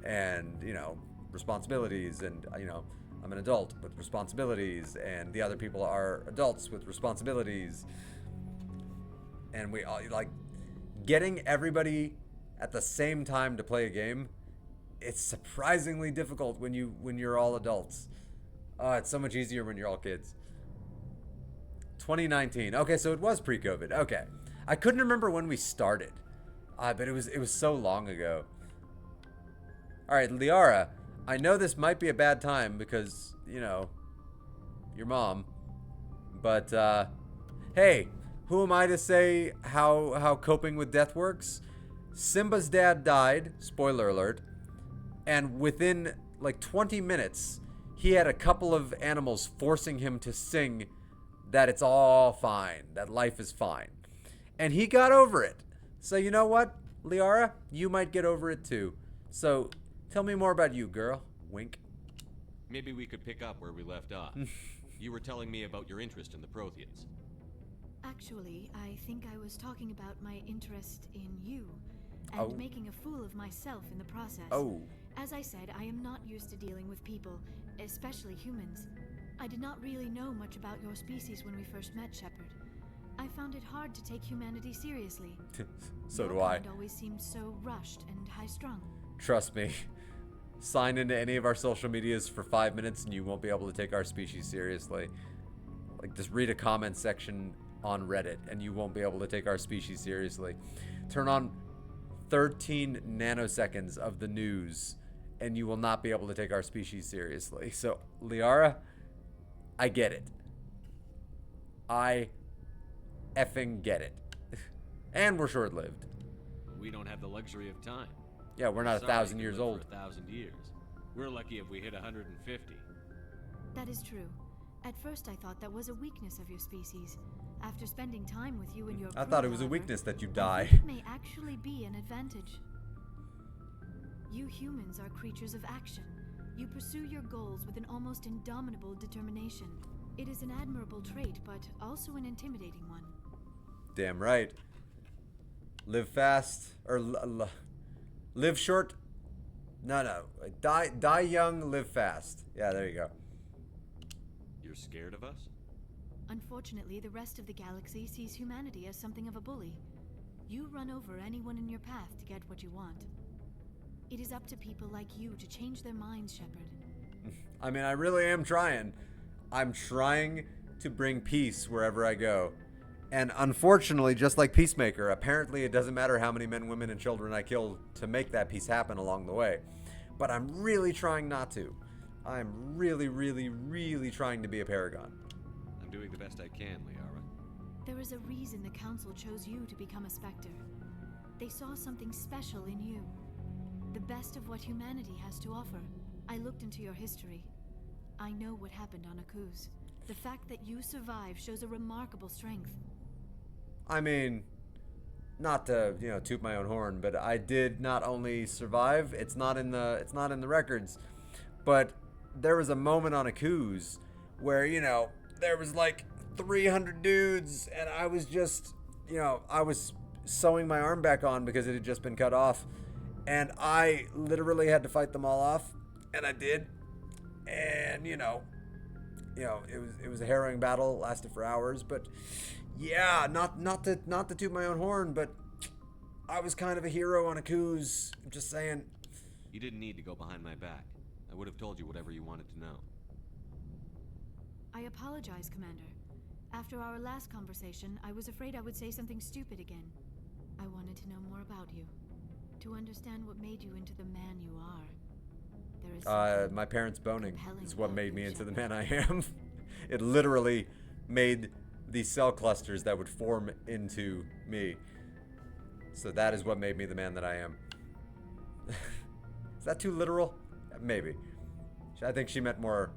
And, you know, responsibilities and, you know, I'm an adult with responsibilities and the other people are adults with responsibilities. And we all, like, getting everybody at the same time to play a game, it's surprisingly difficult when you're all adults. It's so much easier when you're all kids. 2019. Okay, so it was pre-COVID. Okay. I couldn't remember when we started. But it was so long ago. All right, Liara, I know this might be a bad time because, you know, your mom. But hey, who am I to say how coping with death works? Simba's dad died, spoiler alert, and within like 20 minutes, he had a couple of animals forcing him to sing that it's all fine, that life is fine. And he got over it. So you know what, Liara? You might get over it too. So tell me more about you, girl. Wink. Maybe we could pick up where we left off. You were telling me about your interest in the Protheans. Actually, I think I was talking about my interest in you, and making a fool of myself in the process. As I said, I am not used to dealing with people, especially humans. I did not really know much about your species when we first met, Shepard. I found it hard to take humanity seriously. So your do I. kind always seemed so rushed and high-strung. Trust me. Sign into any of our social medias for 5 minutes and you won't be able to take our species seriously. Like, just read a comment section on Reddit and you won't be able to take our species seriously. Turn on 13 nanoseconds of the news and you will not be able to take our species seriously. So, Liara, I get it. I effing get it. And we're short-lived. We don't have the luxury of time. Yeah, we're not 1,000 years old. For 1,000 years. We're lucky if we hit 150. That is true. At first I thought that was a weakness of your species. After spending time with you and your I thought it was a weakness that you die. It may actually be an advantage. You humans are creatures of action. You pursue your goals with an almost indomitable determination. It is an admirable trait, but also an intimidating one. Damn right. Live fast, or live short. No. Die young, live fast. Yeah, there you go. You're scared of us? Unfortunately, the rest of the galaxy sees humanity as something of a bully. You run over anyone in your path to get what you want. It is up to people like you to change their minds, Shepard. I mean, I really am trying. I'm trying to bring peace wherever I go. And unfortunately, just like Peacemaker, apparently it doesn't matter how many men, women, and children I kill to make that peace happen along the way. But I'm really trying not to. I'm really, really, really trying to be a paragon. I'm doing the best I can, Liara. There is a reason the Council chose you to become a Spectre. They saw something special in you. The best of what humanity has to offer. I looked into your history. I know what happened on Akuz. The fact that you survived shows a remarkable strength. I mean, not to, you know, toot my own horn, but I did not only survive, it's not in the records, but there was a moment on Akuz where, you know, there was like 300 dudes and I was just, you know, I was sewing my arm back on because it had just been cut off and I literally had to fight them all off, and I did. And you know, it was a harrowing battle, lasted for hours, but yeah, not to toot my own horn, but I was kind of a hero on Akuz. I'm just saying. You didn't need to go behind my back. I would have told you whatever you wanted to know. I apologize, Commander. After our last conversation, I was afraid I would say something stupid again. I wanted to know more about you, to understand what made you into the man you are. There is my parents boning is what made me into the man I am. It literally made these cell clusters that would form into me. So that is what made me the man that I am. Is that too literal? Maybe. I think she meant more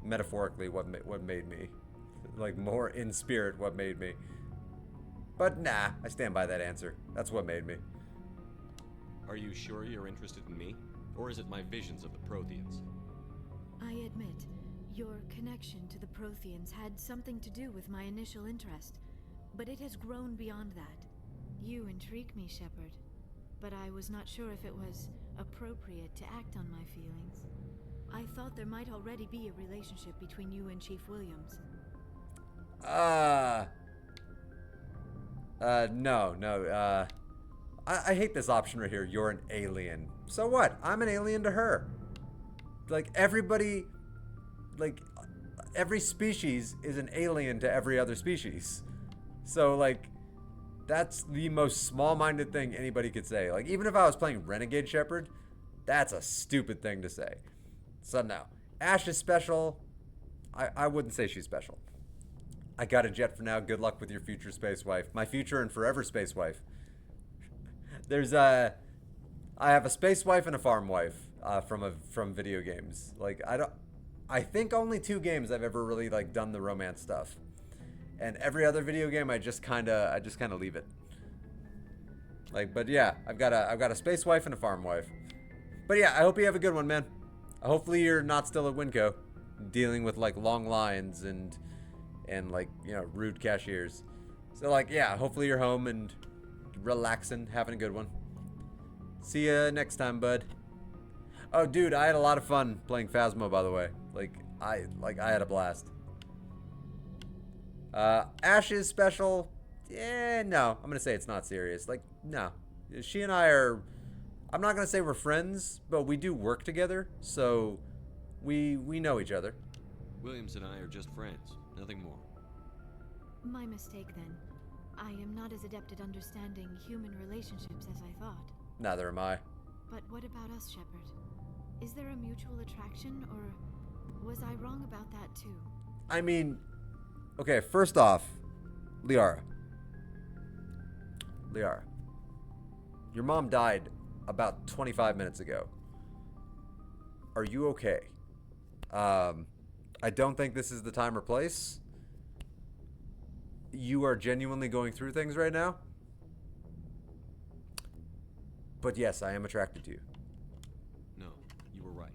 metaphorically what made me. Like more in spirit what made me. But nah, I stand by that answer. That's what made me. Are you sure you're interested in me? Or is it my visions of the Protheans? I admit, your connection to the Protheans had something to do with my initial interest, but it has grown beyond that. You intrigue me, Shepard, but I was not sure if it was appropriate to act on my feelings. I thought there might already be a relationship between you and Chief Williams. No. I hate this option right here. You're an alien. So what? I'm an alien to her. Like, everybody, like, every species is an alien to every other species. So, like, that's the most small-minded thing anybody could say. Like, even if I was playing Renegade Shepard, that's a stupid thing to say. So, no. Ash is special. I wouldn't say she's special. I got a jet for now. Good luck with your future space wife. My future and forever space wife. I have a space wife and a farm wife from video games. Like, I think only 2 games I've ever really like done the romance stuff, and every other video game I just kind of leave it. Like, but yeah, I've got a space wife and a farm wife. But yeah, I hope you have a good one, man. Hopefully you're not still at Winco, dealing with like long lines and like, you know, rude cashiers. So like, yeah, hopefully you're home and relaxing, having a good one. See ya next time, bud. Oh, dude, I had a lot of fun playing Phasmo, by the way. I had a blast. Ash is special. No, I'm gonna say it's not serious. Like, no, she and I are. I'm not gonna say we're friends, but we do work together, so we know each other. Williams and I are just friends, nothing more. My mistake then. I am not as adept at understanding human relationships as I thought. Neither am I. But what about us, Shepard? Is there a mutual attraction, or was I wrong about that too? I mean, okay, first off, Liara, your mom died about 25 minutes ago. Are you okay? I don't think this is the time or place. You are genuinely going through things right now. But yes, I am attracted to you. No, you were right.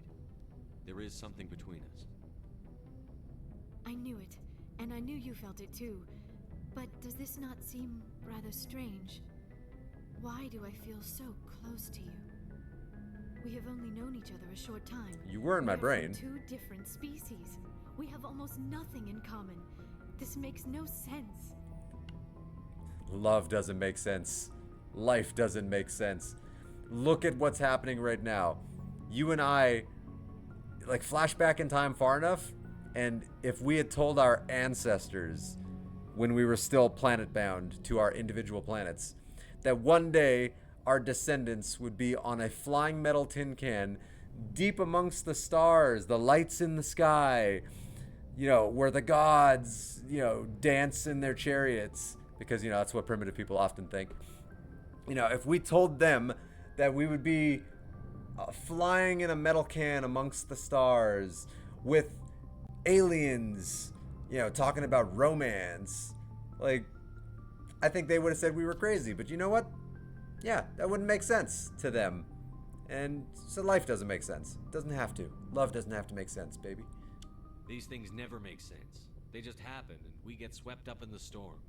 There is something between us. I knew it, and I knew you felt it too. But does this not seem rather strange? Why do I feel so close to you? We have only known each other a short time. You were in my brain. We are from 2 different species. We have almost nothing in common. This makes no sense. Love doesn't make sense. Life doesn't make sense. Look at what's happening right now. You and I, like, flash back in time far enough, and if we had told our ancestors when we were still planet-bound to our individual planets that one day our descendants would be on a flying metal tin can deep amongst the stars, the lights in the sky, you know, where the gods, you know, dance in their chariots, because, you know, that's what primitive people often think. You know, if we told them that we would be flying in a metal can amongst the stars with aliens, you know, talking about romance, like, I think they would have said we were crazy. But you know what? Yeah, that wouldn't make sense to them. And so life doesn't make sense. It doesn't have to. Love doesn't have to make sense, baby. These things never make sense. They just happen, and we get swept up in the storm.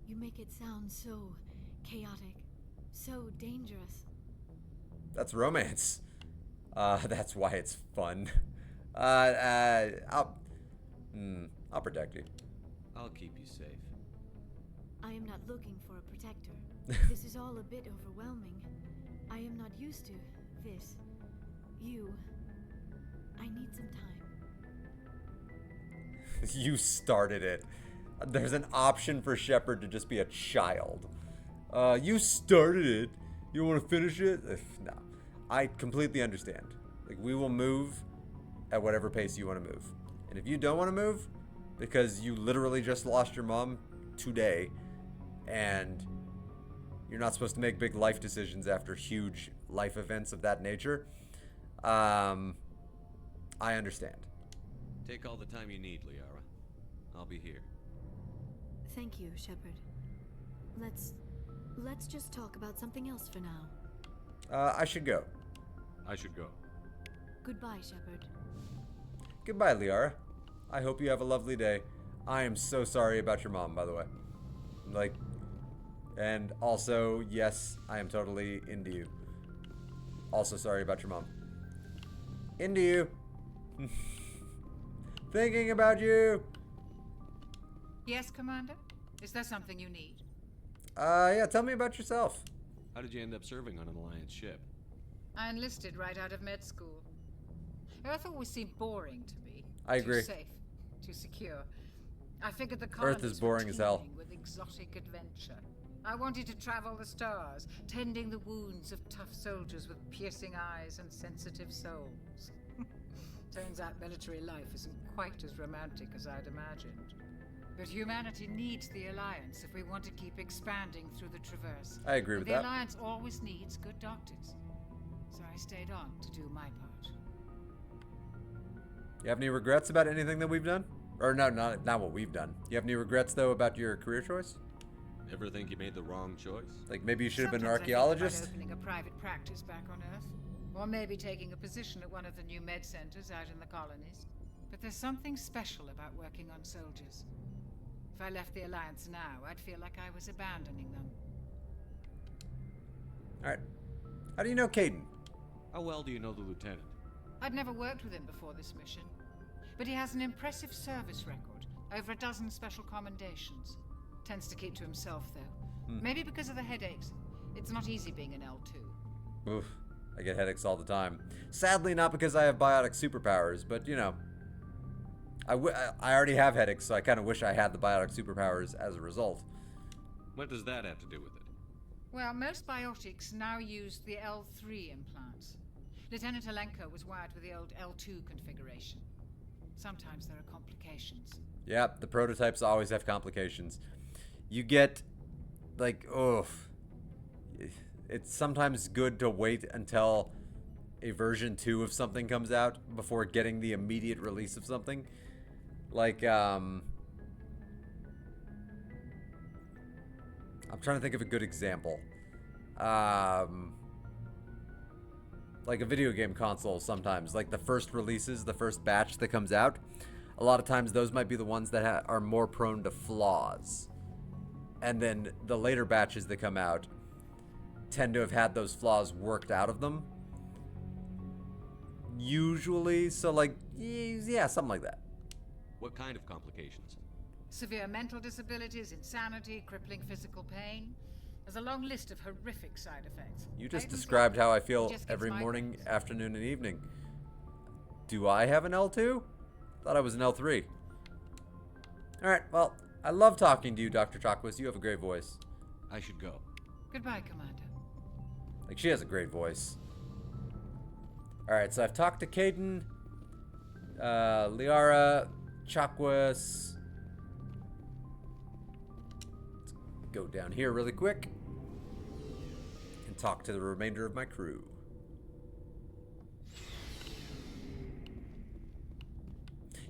You make it sound so chaotic, so dangerous. That's romance. That's why it's fun. I'll protect you. I'll keep you safe. I am not looking for a protector. This is all a bit overwhelming. I am not used to this. I need some time. You started it. There's an option for Shepard to just be a child. You started it. You want to finish it? No. I completely understand. Like, we will move at whatever pace you want to move. And if you don't want to move, because you literally just lost your mom today, and you're not supposed to make big life decisions after huge life events of that nature, I understand. Take all the time you need, Liara. I'll be here. Thank you, Shepard. Let's just talk about something else for now. I should go. I should go. Goodbye, Shepard. Goodbye, Liara. I hope you have a lovely day. I am so sorry about your mom, by the way. Like, and also, yes, I am totally into you. Also sorry about your mom. Into you. Thinking about you. Yes, Commander? Is there something you need? Yeah, tell me about yourself. How did you end up serving on an Alliance ship? I enlisted right out of med school. Earth always seemed boring to me. I agree. Too safe, too secure. I figured the colonies Earth is boring were as hell. teeming with exotic adventure. I wanted to travel the stars, tending the wounds of tough soldiers with piercing eyes and sensitive souls. Turns out military life isn't quite as romantic as I'd imagined. But humanity needs the Alliance if we want to keep expanding through the Traverse. I agree with the that. The Alliance always needs good doctors. So I stayed on to do my part. You have any regrets about anything that we've done? Or no, not what we've done. You have any regrets, though, about your career choice? Ever think you made the wrong choice? Like, maybe you should have been an Sometimes archaeologist? I think about opening a private practice back on Earth. Or maybe taking a position at one of the new med centers out in the colonies. But there's something special about working on soldiers. If I left the Alliance now, I'd feel like I was abandoning them. Alright. How do you know Caden? How well do you know the lieutenant? I'd never worked with him before this mission. But he has an impressive service record. Over a dozen special commendations. Tends to keep to himself, though. Maybe because of the headaches. It's not easy being an L2. Oof. I get headaches all the time. Sadly, not because I have biotic superpowers, but, you know. I already have headaches, so I kind of wish I had the biotic superpowers as a result. What does that have to do with it? Well, most biotics now use the L3 implants. Lieutenant Alenko was wired with the old L2 configuration. Sometimes there are complications. Yeah, the prototypes always have complications. You get, like, oof. It's sometimes good to wait until a version 2 of something comes out before getting the immediate release of something. Like, I'm trying to think of a good example. Like a video game console sometimes. Like the first releases, the first batch that comes out. A lot of times those might be the ones that are more prone to flaws. And then the later batches that come out tend to have had those flaws worked out of them. Usually, so like, yeah, something like that. What kind of complications? Severe mental disabilities, insanity, crippling physical pain. There's a long list of horrific side effects. You just described how I feel every morning, afternoon, and evening. Do I have an L2? Thought I was an L3. Alright, well, I love talking to you, Dr. Chakwas. You have a great voice. I should go. Goodbye, Commander. Like, she has a great voice. Alright, so I've talked to Caden, Liara, Chakwas. Let's go down here really quick and talk to the remainder of my crew.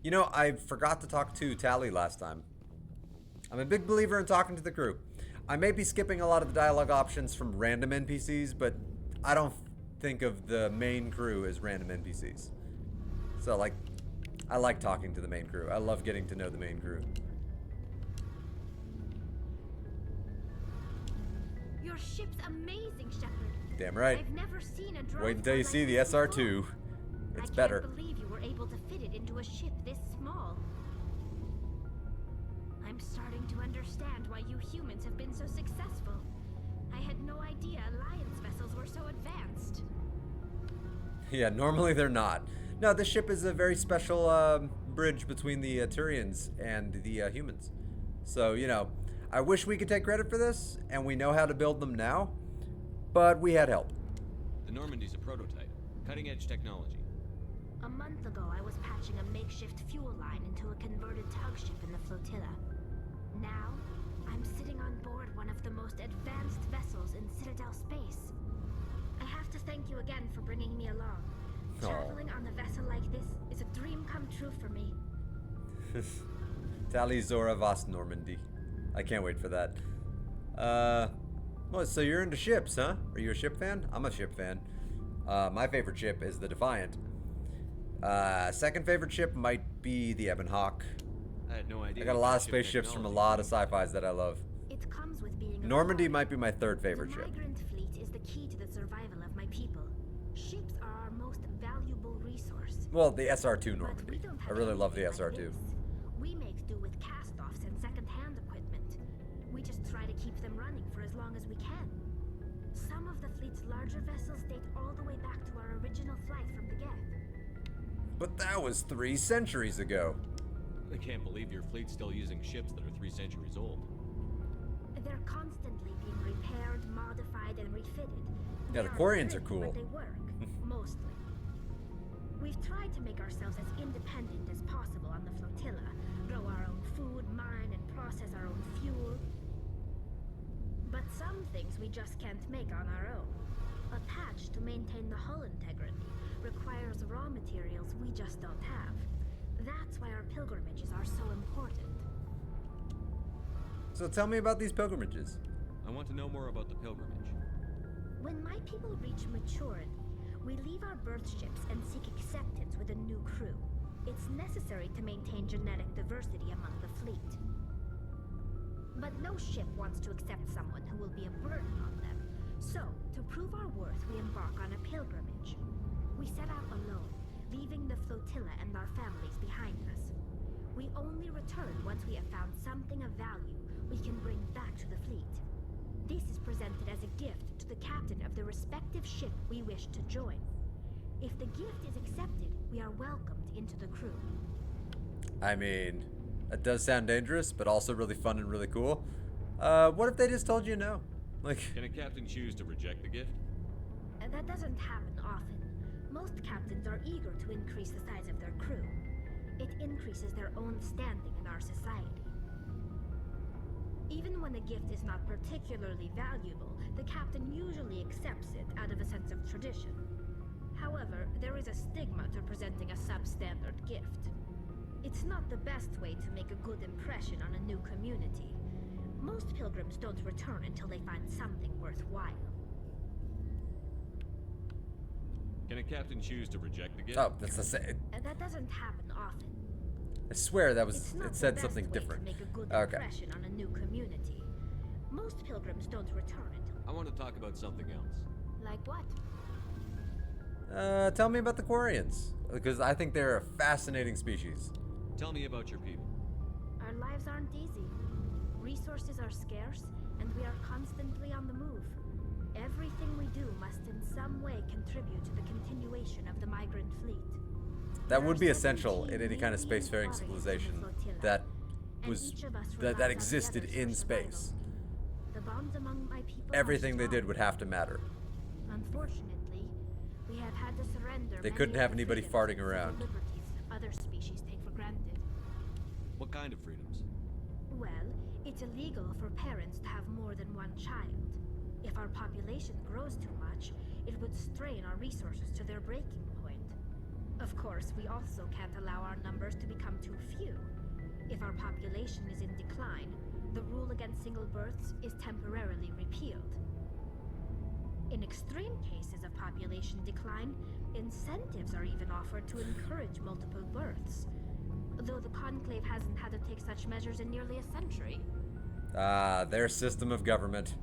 You know, I forgot to talk to Tally last time. I'm a big believer in talking to the crew. I may be skipping a lot of the dialogue options from random NPCs, but I don't think of the main crew as random NPCs. So, like, I like talking to the main crew. I love getting to know the main crew. Your ship's amazing, Shepard. Damn right. I've never seen a drone Wait until you see the like this SR2. before. It's better. I can't believe you were able to fit it into a ship this small. I'm starting to understand why you humans have been so successful. I had no idea Alliance vessels were so advanced. Yeah, normally they're not. No, this ship is a very special bridge between the Turians and the humans. So, you know, I wish we could take credit for this, and we know how to build them now, but we had help. The Normandy's a prototype. Cutting-edge technology. A month ago, I was patching a makeshift fuel line into a converted tug ship in the flotilla. Now, I'm sitting on board one of the most advanced vessels in Citadel space. I have to thank you again for bringing me along. Traveling on a vessel like this is a dream come true for me. Tally Zora Vast Normandy. I can't wait for that. Well, so you're into ships, huh? Are you a ship fan? I'm a ship fan. My favorite ship is the Defiant. Second favorite ship might be the Ebon Hawk. I had no idea. I got a lot of spaceships from a lot of sci-fis that I love. It comes with being Normandy might be my third favorite the ship. migrant fleet is the key to the survival of my people. Ships are our most valuable resource. Well, the SR2 Normandy. I really love the SR2. We make do with cast-offs and second-hand equipment. We just try to keep them running for as long as we can. Some of the fleet's larger vessels date all the way back to our original flight from the Geth. But that was 3 centuries ago. I can't believe your fleet's still using ships that are 3 centuries old. They're constantly being repaired, modified, and refitted. Yeah, the Quarians are cool. But they work, mostly. We've tried to make ourselves as independent as possible on the flotilla, grow our own food, mine, and process our own fuel. But some things we just can't make on our own. A patch to maintain the hull integrity requires raw materials we just don't have. That's why our pilgrimages are so important. So tell me about these pilgrimages. I want to know more about the pilgrimage. When my people reach maturity, we leave our birth ships and seek acceptance with a new crew. It's necessary to maintain genetic diversity among the fleet. But no ship wants to accept someone who will be a burden on them. So, to prove our worth, we embark on a pilgrimage. We set out alone, leaving the flotilla and our families behind us. We only return once we have found something of value we can bring back to the fleet. This is presented as a gift to the captain of the respective ship we wish to join. If the gift is accepted, we are welcomed into the crew. I mean, that does sound dangerous, but also really fun and really cool. What if they just told you no? Like, can a captain choose to reject the gift? That doesn't happen often. Most captains are eager to increase the size of their crew. It increases their own standing in our society. Even when a gift is not particularly valuable, the captain usually accepts it out of a sense of tradition. However, there is a stigma to presenting a substandard gift. It's not the best way to make a good impression on a new community. Most pilgrims don't return until they find something worthwhile. Can a captain choose to reject the gift? Oh, that's the same. That doesn't happen often. I swear that was, It said something different. To make a good Okay. impression on a new community. Most pilgrims don't return until. I want to talk about something else. Like what? Tell me about the Quarians, because I think they're a fascinating species. Tell me about your people. Our lives aren't easy. Resources are scarce, and we are constantly on the move. Everything we do must in some way contribute to the continuation of the migrant fleet. That would be essential in any kind of spacefaring civilization that was that existed in space. The bonds among my people Everything they did would have to matter. Unfortunately, we have had to surrender. They many couldn't of have the anybody freedoms farting and civil around. liberties other species take for granted. What kind of freedoms? Well, it's illegal for parents to have more than one child. If our population grows too much, it would strain our resources to their breaking point. Of course, we also can't allow our numbers to become too few. If our population is in decline, the rule against single births is temporarily repealed. In extreme cases of population decline, incentives are even offered to encourage multiple births. Though the Conclave hasn't had to take such measures in nearly a century. Their system of government.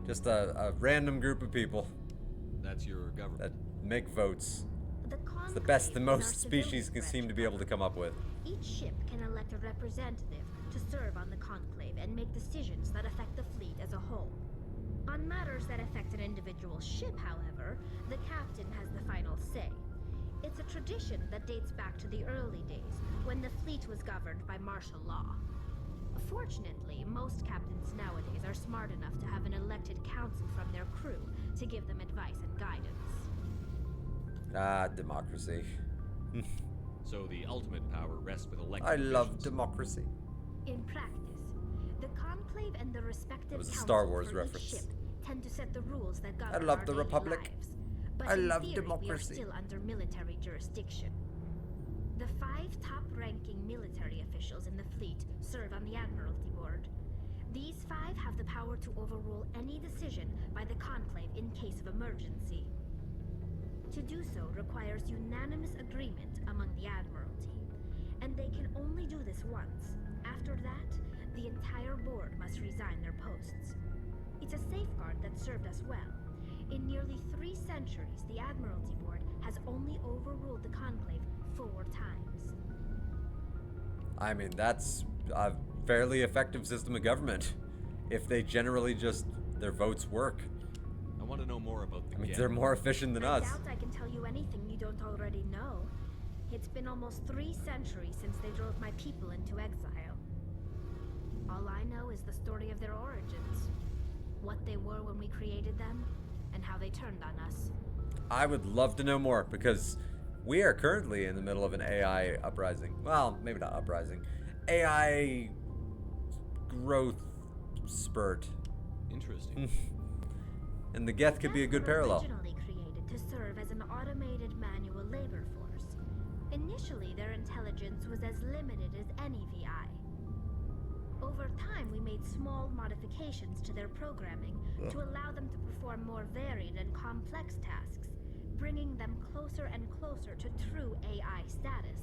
Just a random group of people. That's your government. That make votes. The It's the best that most species can seem to be able to come up with. Each ship can elect a representative to serve on the Conclave and make decisions that affect the fleet as a whole. On matters that affect an individual ship, however, the captain has the final say. It's a tradition that dates back to the early days, when the fleet was governed by martial law. Fortunately, most captains nowadays are smart enough to have an elected council from their crew to give them advice and guidance. Democracy. So the ultimate power rests with elected I love officials. democracy. In practice, the Conclave and the respective That was a councils Star Wars for reference. each ship tend to set the rules that govern I love our the daily Republic. lives. But I in love theory, democracy. We are still under military jurisdiction. The 5 top-ranking military officials in the fleet serve on the Admiralty Board. These 5 have the power to overrule any decision by the Conclave in case of emergency. To do so requires unanimous agreement among the Admiralty, and they can only do this once. After that, the entire board must resign their posts. It's a safeguard that served us well. In nearly 3 centuries, the Admiralty Board has only overruled the Conclave 4 times. I mean, that's a fairly effective system of government. If they generally just, their votes work. I want to know more about the Geth. They're more efficient than I us. doubt I can tell you anything you don't already know. It's been almost 3 centuries since they drove my people into exile. All I know is the story of their origins. What they were when we created them, and how they turned on us. I would love to know more, because we are currently in the middle of an AI uprising. Well, maybe not uprising. AI growth spurt. Interesting. And the Geth could be a good parallel. Originally created to serve as an automated manual labor force. Initially, their intelligence was as limited as any VI. Over time, we made small modifications to their programming to allow them to perform more varied and complex tasks, bringing them closer and closer to true AI status.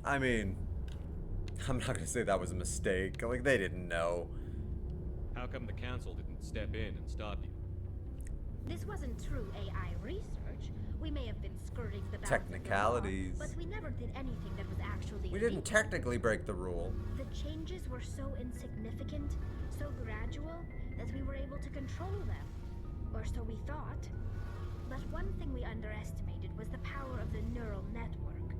I mean, I'm not gonna say that was a mistake. Like, they didn't know. How come the council didn't step in and stop you? This wasn't true AI research. We may have been skirting the bounds Technicalities. of the law, but we never did anything that was actually We didn't illegal. technically break the rule. The changes were so insignificant, so gradual, that we were able to control them. Or so we thought. But one thing we underestimated was the power of the neural network.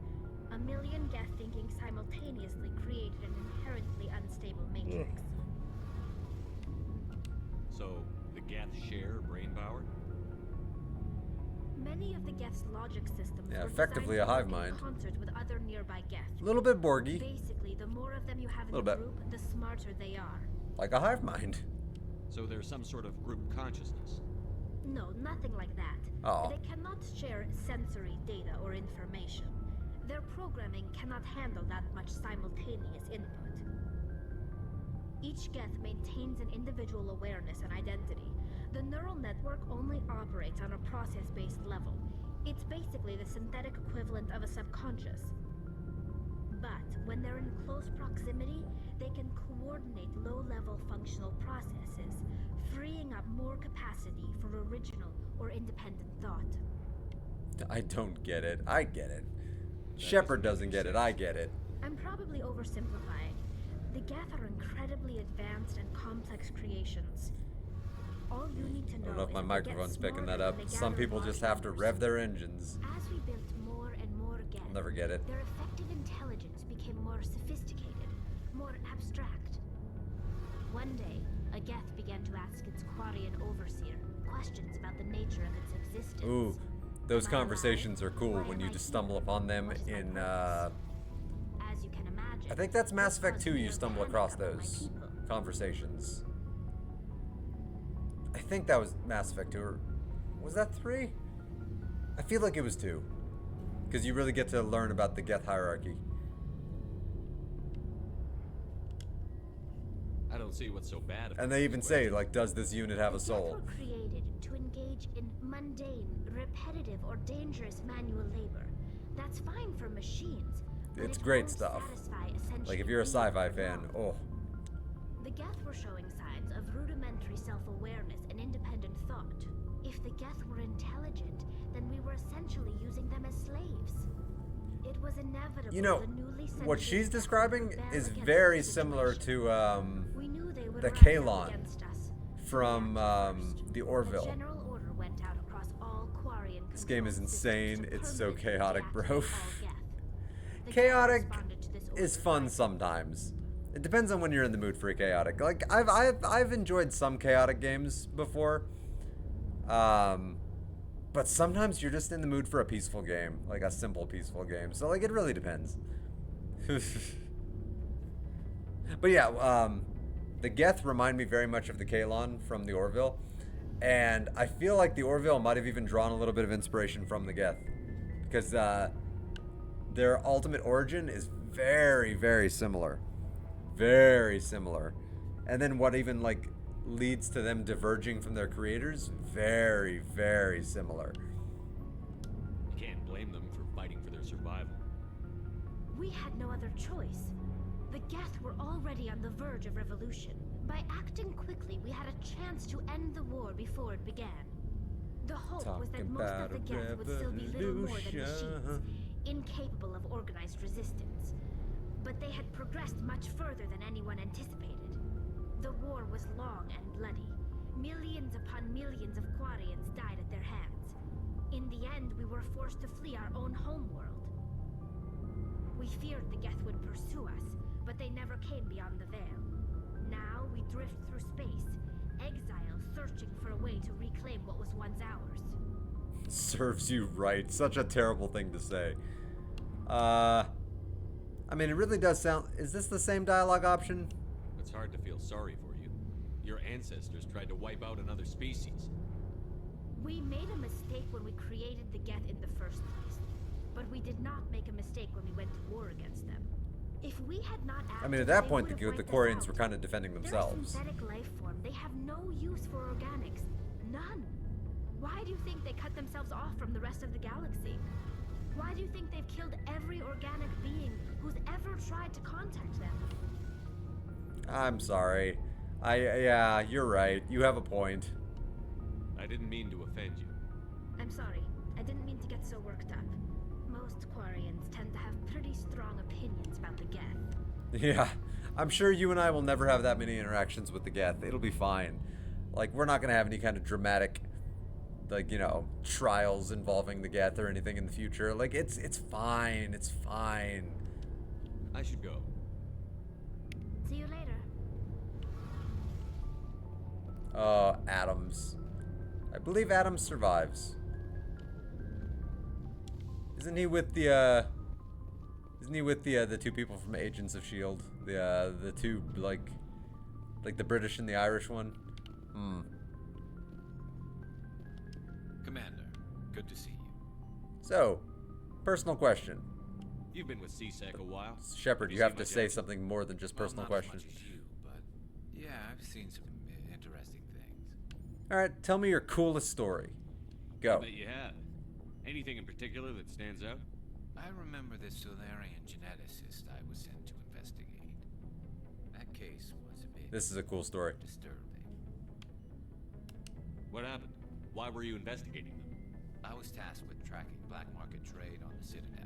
A million Geth thinking simultaneously created an inherently unstable matrix. So, the Geth share brain power? Many of the Geth's logic systems Yeah, were effectively designed a to hive work in mind. concert with other nearby Geth. A little bit Borgy. Basically, the more of them you have in Little the bit. group, the smarter they are. Like a hive mind. So there's some sort of group consciousness. No, nothing like that. Oh. They cannot share sensory data or information. Their programming cannot handle that much simultaneous input. Each Geth maintains an individual awareness and identity. The neural network only operates on a process-based level. It's basically the synthetic equivalent of a subconscious. But when they're in close proximity, they can coordinate low-level functional processes, freeing up more capacity for original or independent thought. I don't get it. I get it. Shepard doesn't get it. I get it. I'm probably oversimplifying. The Geth are incredibly advanced and complex creations. All you need to I know don't know if is my that they get microphone's picking that smarter up. when they Some gather people large just have to numbers. rev their engines. As we built more and more Geth, I'll never get it. their effective intelligence became more sophisticated, more abstract. One day, a Geth began to ask its Quarian overseer questions about the nature of its existence. Ooh, those Am I conversations are alive? cool Why when am you I just here? stumble upon them What is my in, purpose? As you can imagine, I think that's Mass this Effect caused 2 me you to stumble panic across about my those people. conversations. I think that was Mass Effect 2, or was that 3? I feel like it was 2. Because you really get to learn about the Geth hierarchy. I don't see what's so bad about And they even say, like, does this unit have a The Geth soul? were created to engage in mundane, repetitive, or dangerous manual labor. That's fine for machines. but It's it great won't stuff. satisfy essential Like, if you're a needs sci-fi for fan, long. oh. The Geth were showing signs of rudimentary self-awareness and independent thought. If the Geth were intelligent, then we were essentially using them as slaves. It was inevitable. You know, the newly what sentient she's Geth describing would rebel is against very the similar situation. to, We knew they would the rise up Kalon against us. from, the A Orville. general order went out across all Quarian This game is control systems insane. to It's so permanently chaotic, deactivate bro. all Geth. The Geth Chaotic responded to this is order fun by sometimes. It depends on when you're in the mood for a chaotic. Like, I've enjoyed some chaotic games before. But sometimes you're just in the mood for a peaceful game. Like a simple peaceful game. So, like, it really depends. But yeah, the Geth remind me very much of the Kalon from the Orville. And I feel like the Orville might have even drawn a little bit of inspiration from the Geth. Because their ultimate origin is very, very similar. very similar. And then what even like leads to them diverging from their creators, very, very similar. You can't blame them for fighting for their survival. We had no other choice. The Geth were already on the verge of revolution. By acting quickly, we had a chance to end the war before it began. The hope was that most of the Geth would still be little more than machines, incapable of organized resistance. But they had progressed much further than anyone anticipated. The war was long and bloody. Millions upon millions of Quarians died at their hands. In the end, we were forced to flee our own homeworld. We feared the Geth would pursue us, but they never came beyond the Veil. Now we drift through space, exile searching for a way to reclaim what was once ours. Serves you right. Such a terrible thing to say. I mean, it really does sound... Is this the same dialogue option? It's hard to feel sorry for you. Your ancestors tried to wipe out another species. We made a mistake when we created the Geth in the first place. But we did not make a mistake when we went to war against them. If we had not acted, I mean, at that point, the Quarians were kind of defending themselves. They're a synthetic life form. They have no use for organics. None. Why do you think they cut themselves off from the rest of the galaxy? Why do you think they've killed every organic being who's ever tried to contact them? I'm sorry. Yeah, you're right. You have a point. I didn't mean to offend you. I'm sorry. I didn't mean to get so worked up. Most Quarians tend to have pretty strong opinions about the Geth. Yeah, I'm sure you and I will never have that many interactions with the Geth. It'll be fine. Like, we're not going to have any kind of dramatic, like, you know, trials involving the Geth or anything in the future. Like, it's fine. It's fine. I should go. See you later. Oh, Adams. I believe Adams survives. Isn't he with the two people from Agents of S.H.I.E.L.D.? The two, like the British and the Irish one? Commander, good to see you. So, personal question. You've been with CSEC a while. Shepard, you have to say something more than just personal questions. Not as much as you, but yeah, I've seen some interesting things. Alright, tell me your coolest story. Go. I bet you have. Anything in particular that stands out? I remember this Solarian geneticist I was sent to investigate. That case was a bit... This is a cool story. ...disturbing. What happened? Why were you investigating them? I was tasked with tracking black market trade on the Citadel.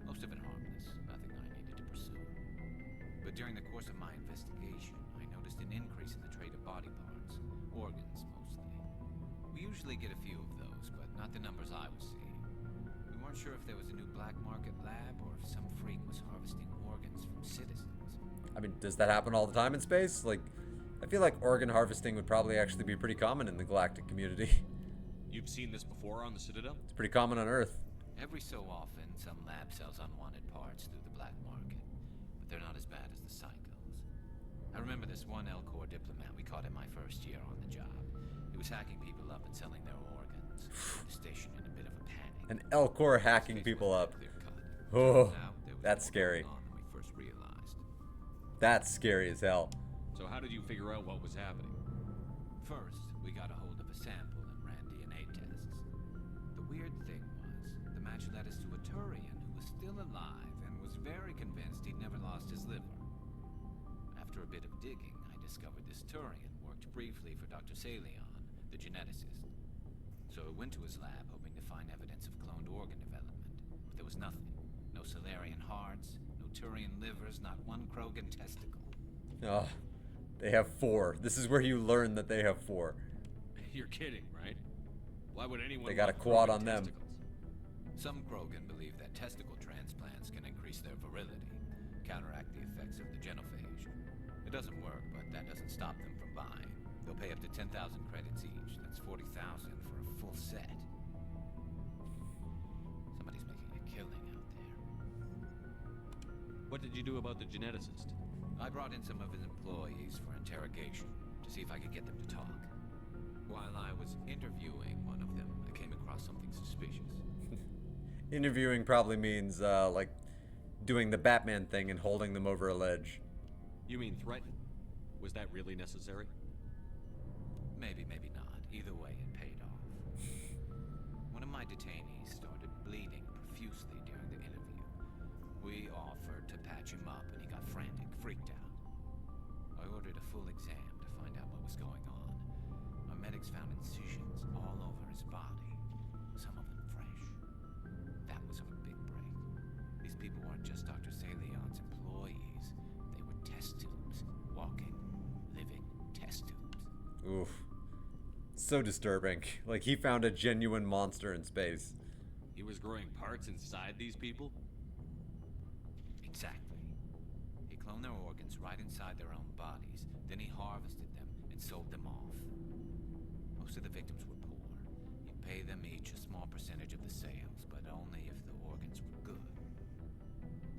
Most of it harmless, nothing I needed to pursue. But during the course of my investigation, I noticed an increase in the trade of body parts, organs mostly. We usually get a few of those, but not the numbers I was seeing. We weren't sure if there was a new black market lab or if some freak was harvesting organs from citizens. I mean, does that happen all the time in space? Like, I feel like organ harvesting would probably actually be pretty common in the galactic community. You've seen this before on the Citadel? It's pretty common on Earth. Every so often, some lab sells unwanted parts through the black market, but they're not as bad as the cycles. I remember this one L-Corps diplomat we caught in my first year on the job. He was hacking people up and selling their organs. The station in a bit of a panic. An L-Corps hacking people up. Oh, that's scary. That's scary as hell. So how did you figure out what was happening? First, we got a hold of a sample and ran DNA tests. The weird thing was, the match led us to a Turian who was still alive and was very convinced he'd never lost his liver. After a bit of digging, I discovered this Turian worked briefly for Dr. Salion, the geneticist. So I went to his lab hoping to find evidence of cloned organ development, but there was nothing. No Solarian hearts, no Turian livers, not one Krogan testicle. Oh, they have 4. This is where you learn that they have 4. You're kidding, right? Why would anyone... They got a quad on them. Some Krogan believe that testicle transplants can increase their virility, counteract the effects of the genophage. It doesn't work, but that doesn't stop them from buying. They'll pay up to 10,000 credits each. That's 40,000 for a full set. Somebody's making a killing out there. What did you do about the geneticist? I brought in some of his employees for interrogation to see if I could get them to talk. While I was interviewing one of them, I came across something suspicious. Interviewing probably means, like, doing the Batman thing and holding them over a ledge. You mean threaten? Was that really necessary? Maybe, maybe not. Either way, it paid off. One of my detainees started bleeding profusely during the interview. We offered to patch him up, and he got frantic, freaked out. I ordered a full exam to find out what was going on. Our medics found incisions all over his body, some of them fresh. That was our big break. These people weren't just Dr. Salion's employees. They were test tubes. Walking, living test tubes. Oof. So disturbing. Like, he found a genuine monster in space. He was growing parts inside these people? Exactly. He cloned their organs right inside their own bodies. Then he harvested them and sold them off. Most of the victims were poor. He'd pay them each a small percentage of the sales, but only if the organs were good.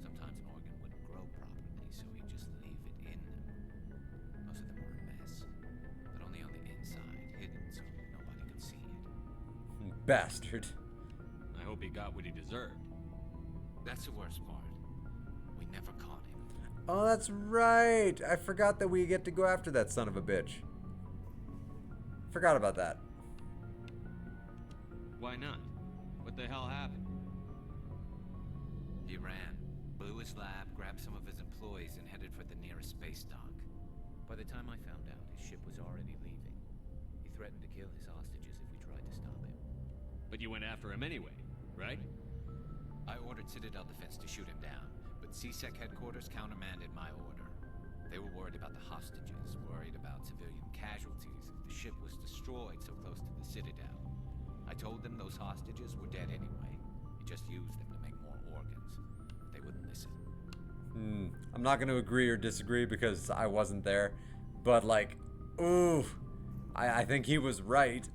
Sometimes an organ wouldn't grow properly, so he'd just leave it in them. Most of them were a mess, but only on the inside, hidden so nobody could see it. Bastard. I hope he got what he deserved. That's the worst part. We never caught him. Oh, that's right. I forgot that we get to go after that son of a bitch. Forgot about that. Why not? What the hell happened? He ran, blew his lab, grabbed some of his employees, and headed for the nearest space dock. By the time I found out, his ship was already leaving. He threatened to kill his hostages if we tried to stop him. But you went after him anyway, right? I ordered Citadel Defense to shoot him down, but CSEC headquarters countermanded my order. They were worried about the hostages, worried about civilian casualties if the ship was destroyed so close to the Citadel. I told them those hostages were dead anyway. He just used them to make more organs. But they wouldn't listen. I'm not going to agree or disagree because I wasn't there. But, like, ooh, I think he was right.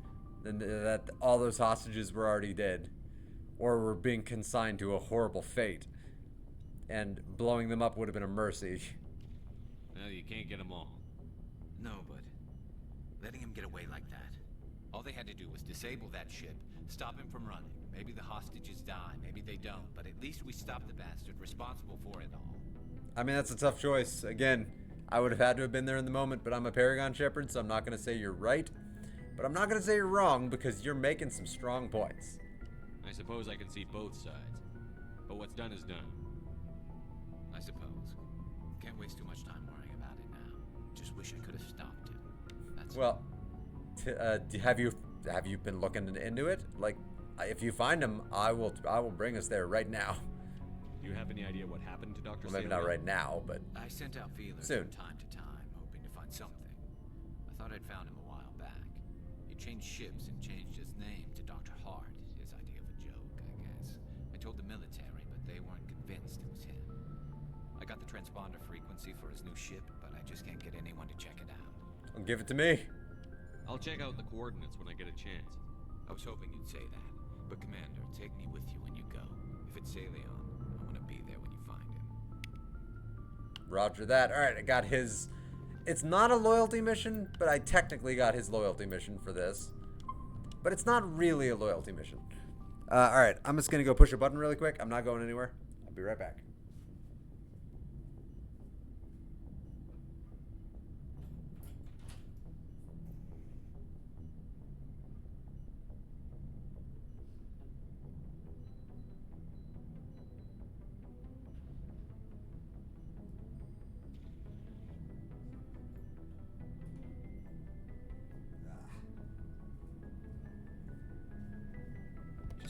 That all those hostages were already dead. Or were being consigned to a horrible fate. And blowing them up would have been a mercy. Well, you can't get them all. No, but letting him get away like that. All they had to do was disable that ship, stop him from running. Maybe the hostages die, maybe they don't, but at least we stopped the bastard responsible for it all. I mean, that's a tough choice. Again, I would have had to have been there in the moment, but I'm a Paragon Shepherd, so I'm not going to say you're right. But I'm not going to say you're wrong because you're making some strong points. I suppose I can see both sides. But what's done is done. I suppose. Can't waste too much time worrying about it now. Just wish I could have stopped him. That's well, have you been looking into it? Like, if you find him, I will bring us there right now. Do you have any idea what happened to Dr. Well, maybe not right now, but I sent out feelers soon. from time to time, hoping to find something. I thought I'd found him a while back. He changed ships and changed his name to Dr. Hart, his idea of a joke, I guess. I told the military, but they weren't convinced it was him. I got the transponder frequency for his new ship, but I just can't get anyone to check it out. Well, give it to me. I'll check out the coordinates when I get a chance. I was hoping you'd say that. But Commander, take me with you when you go. If it's Salion, I want to be there when you find him. Roger that. Alright, I got his... It's not a loyalty mission, but I technically got his loyalty mission for this. But it's not really a loyalty mission. Alright, I'm just going to go push a button really quick. I'm not going anywhere. I'll be right back.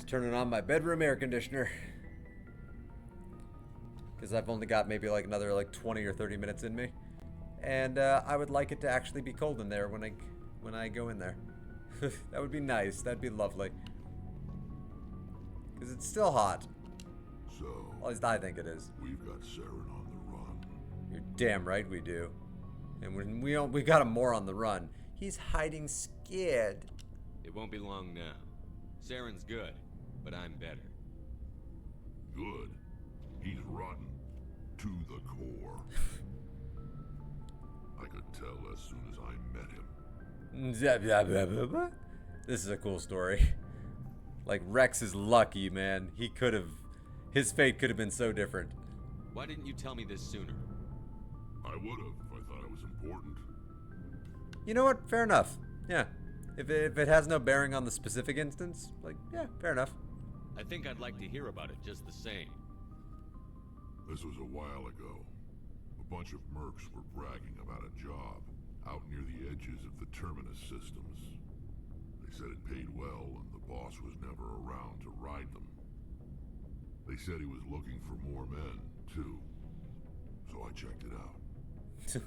Turning on my bedroom air conditioner because I've only got maybe like another like 20 or 30 minutes in me, and I would like it to actually be cold in there when I go in there. That would be nice. That'd be lovely because it's still hot. So, at least I think it is. We've got Saren on the run. You're damn right we do. And when we got him more on the run. He's hiding scared. It won't be long now. Saren's good. But I'm better. Good. He's rotten. To the core. I could tell as soon as I met him. This is a cool story. Like, Rex is lucky, man. His fate could have been so different. Why didn't you tell me this sooner? I would have if I thought it was important. You know what? Fair enough. Yeah. If it has no bearing on the specific instance, like, yeah, fair enough. I think I'd like to hear about it just the same. This was a while ago. A bunch of mercs were bragging about a job out near the edges of the Terminus systems. They said it paid well and the boss was never around to ride them. They said he was looking for more men, too. So I checked it out.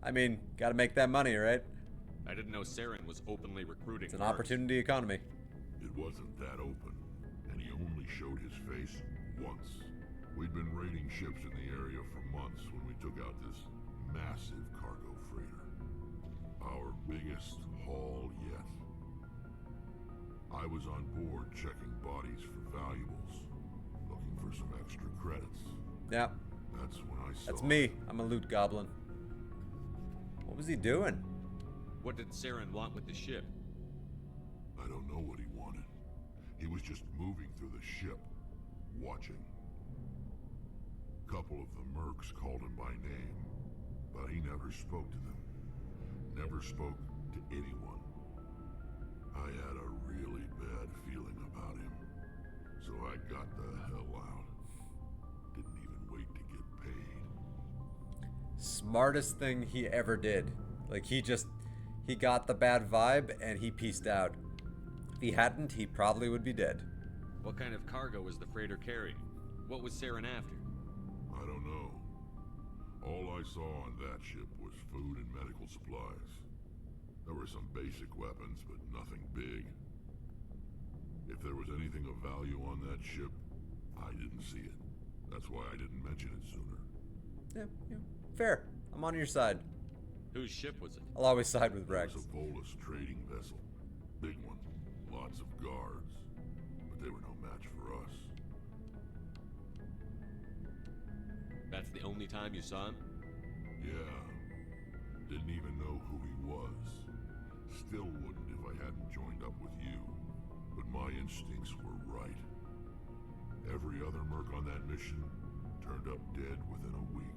I mean, gotta make that money, right? I didn't know Saren was openly recruiting. It's an opportunity economy. It wasn't that open, and he only showed his face once. We'd been raiding ships in the area for months when we took out this massive cargo freighter. Our biggest haul yet. I was on board checking bodies for valuables, looking for some extra credits. Yeah. That's when I saw... That's me. I'm a loot goblin. What was he doing? What did Saren want with the ship? I don't know what he wanted. He was just moving through the ship, watching. Couple of the mercs called him by name, but he never spoke to them. Never spoke to anyone. I had a really bad feeling about him, so I got the hell out. Didn't even wait to get paid. Smartest thing he ever did. Like, he got the bad vibe and he pieced out. If he hadn't, he probably would be dead. What kind of cargo was the freighter carrying? What was Saren after? I don't know. All I saw on that ship was food and medical supplies. There were some basic weapons, but nothing big. If there was anything of value on that ship, I didn't see it. That's why I didn't mention it sooner. Yeah. Fair. I'm on your side. Whose ship was it? I'll always side with Rex. It was a Volus trading vessel. Big one. Lots of guards. But they were no match for us. That's the only time you saw him? Yeah. Didn't even know who he was. Still wouldn't if I hadn't joined up with you. But my instincts were right. Every other merc on that mission turned up dead within a week.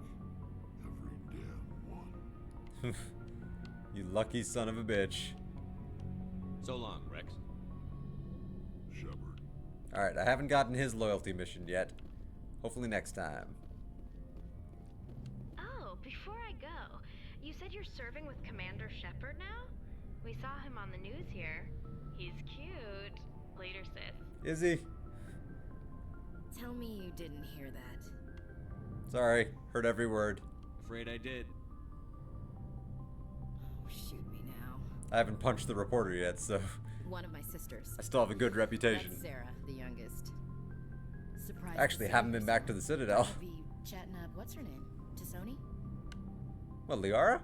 Every damn one. You lucky son of a bitch. So long, Rex. Shepard. Alright, I haven't gotten his loyalty mission yet. Hopefully next time. Oh, before I go, you said you're serving with Commander Shepard now? We saw him on the news here. He's cute. Later, sis. Is he? Tell me you didn't hear that. Sorry, heard every word. Afraid I did. Oh, shoot me now. I haven't punched the reporter yet, so... One of my sisters. I still have a good reputation. That's Sarah, the youngest. Surprise. Actually, haven't been back to the Citadel. Be chatting up, what's her name? Tassoni? What, Liara?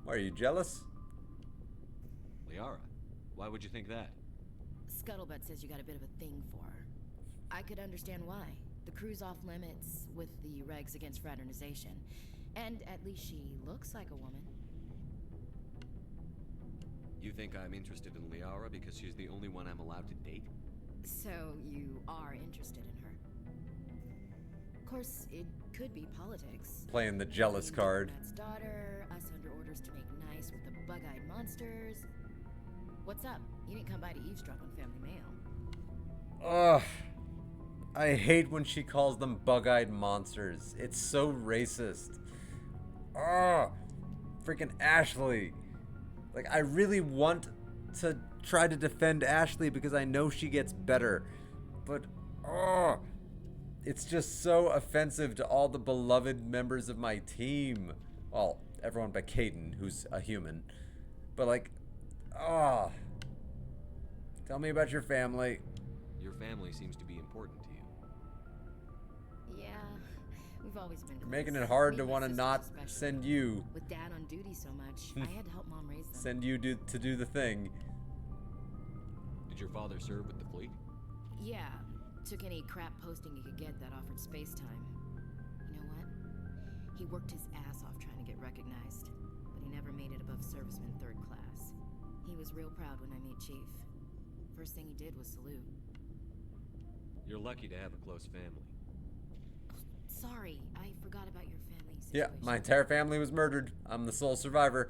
Why, are you jealous? Liara? Why would you think that? Scuttlebutt says you got a bit of a thing for her. I could understand why. The crew's off limits with the regs against fraternization. And at least she looks like a woman. You think I'm interested in Liara because she's the only one I'm allowed to date? So you are interested in her. Of course, it could be politics. Playing the jealous card. Diplomat's daughter, us under orders to make nice with the bug-eyed monsters. What's up? You didn't come by to eavesdrop on family mail. Ugh. I hate when she calls them bug-eyed monsters. It's so racist. Ugh. Freaking Ashley. Like, I really want to try to defend Ashley because I know she gets better. But, ugh. It's just so offensive to all the beloved members of my team. Well, everyone but Caden, who's a human. But, like, ugh. Tell me about your family. Your family seems to be important to you. Yeah, we've always been close. Making it hard to Me and my want to sisters not especially. send you. With Dad on duty so much, I had to help Mom raise them. Send you to do the thing. Did your father serve with the fleet? Yeah, took any crap posting he could get that offered space time. You know what? He worked his ass off trying to get recognized, but he never made it above serviceman 3rd class. He was real proud when I met Chief. First thing he did was salute. You're lucky to have a close family. Sorry, I forgot about your family Yeah, my entire family was murdered. I'm the sole survivor.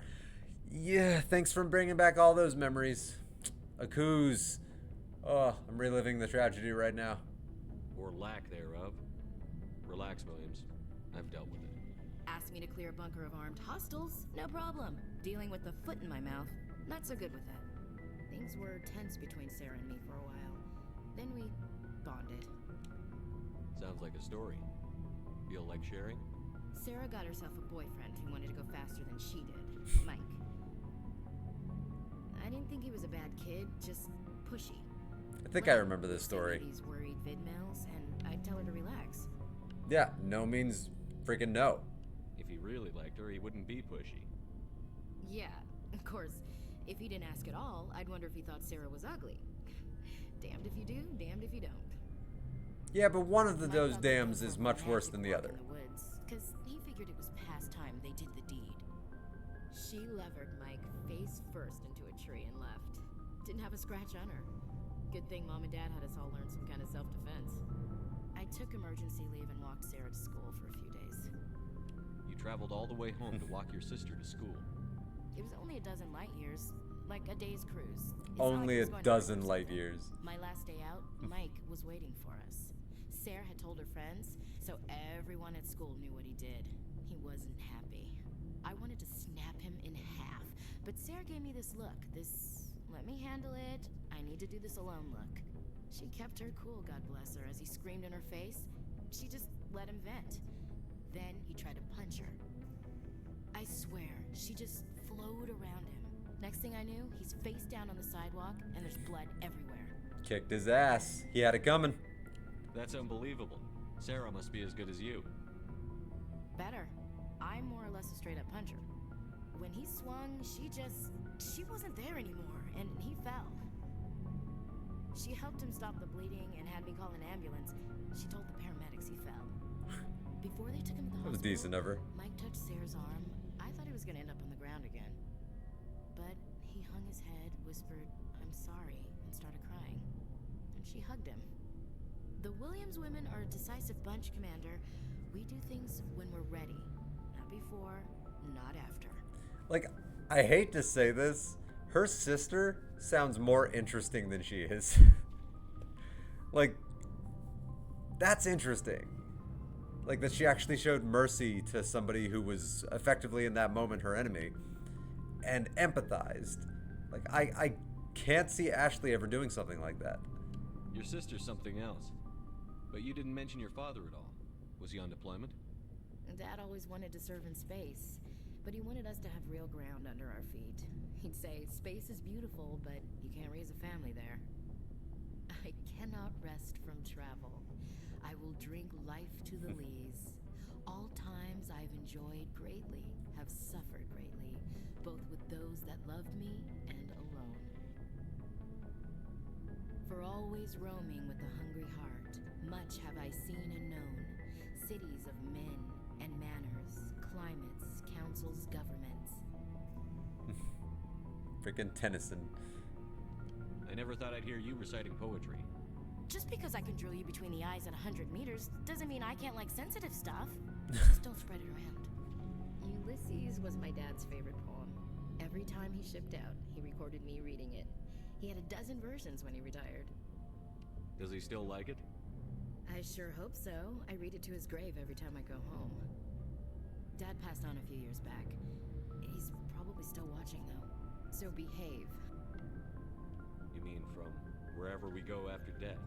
Yeah, thanks for bringing back all those memories. Akuz. Oh, I'm reliving the tragedy right now. Or lack thereof. Relax, Williams. I've dealt with it. Asked me to clear a bunker of armed hostiles? No problem. Dealing with the foot in my mouth? Not so good with that. Things were tense between Sarah and me for a while. Then we bonded. Sounds like a story. Feel like sharing? Sarah got herself a boyfriend who wanted to go faster than she did, Mike. I didn't think he was a bad kid, just pushy. I think I remember this story. These worried vidmails, and I'd tell her to relax. Yeah, no means freaking no. If he really liked her, he wouldn't be pushy. Yeah, of course. If he didn't ask at all, I'd wonder if he thought Sarah was ugly. Damned if you do, damned if you don't. Yeah, but one of those dams is much worse than the other. Because he figured it was past time they did the deed. She levered Mike face first into a tree and left. Didn't have a scratch on her. Good thing Mom and Dad had us all learn some kind of self-defense. I took emergency leave and walked Sarah to school for a few days. You traveled all the way home to walk your sister to school. It was only a dozen light years, like a day's cruise. Only a dozen light years. My last day out, Mike was waiting for us. Sarah had told her friends, so everyone at school knew what he did. He wasn't happy. I wanted to snap him in half, but Sarah gave me this look, this let me handle it, I need to do this alone look. She kept her cool, God bless her, as he screamed in her face. She just let him vent. Then he tried to punch her. I swear, she just flowed around him. Next thing I knew, he's face down on the sidewalk, and there's blood everywhere. Kicked his ass. He had it coming. That's unbelievable. Sarah must be as good as you. Better. I'm more or less a straight-up puncher. When he swung, she wasn't there anymore, and he fell. She helped him stop the bleeding and had me call an ambulance. She told the paramedics he fell. Before they took him to the hospital, That was decent of her. Mike touched Sarah's arm. I thought he was going to end up on the ground again. But he hung his head, whispered, "I'm sorry," and started crying. And she hugged him. The Williams women are a decisive bunch, Commander. We do things when we're ready. Not before, not after. Like, I hate to say this, her sister sounds more interesting than she is. Like, that's interesting. Like, that she actually showed mercy to somebody who was effectively in that moment her enemy and empathized. Like, I can't see Ashley ever doing something like that. Your sister's something else. But you didn't mention your father at all. Was he on deployment? Dad always wanted to serve in space, but he wanted us to have real ground under our feet. He'd say, space is beautiful, but you can't raise a family there. I cannot rest from travel. I will drink life to the lees. All times I've enjoyed greatly, have suffered greatly, both with those that loved me and alone. For always roaming with a hungry heart, much have I seen and known, cities of men and manners, climates, councils, governments. Freaking Tennyson. I never thought I'd hear you reciting poetry. Just because I can drill you between the eyes at 100 meters doesn't mean I can't like sensitive stuff. Just don't spread it around. Ulysses was my dad's favorite poem. Every time he shipped out, he recorded me reading it. He had a dozen versions when he retired. Does he still like it? I sure hope so. I read it to his grave every time I go home. Dad passed on a few years back. He's probably still watching, though. So behave. You mean from wherever we go after death?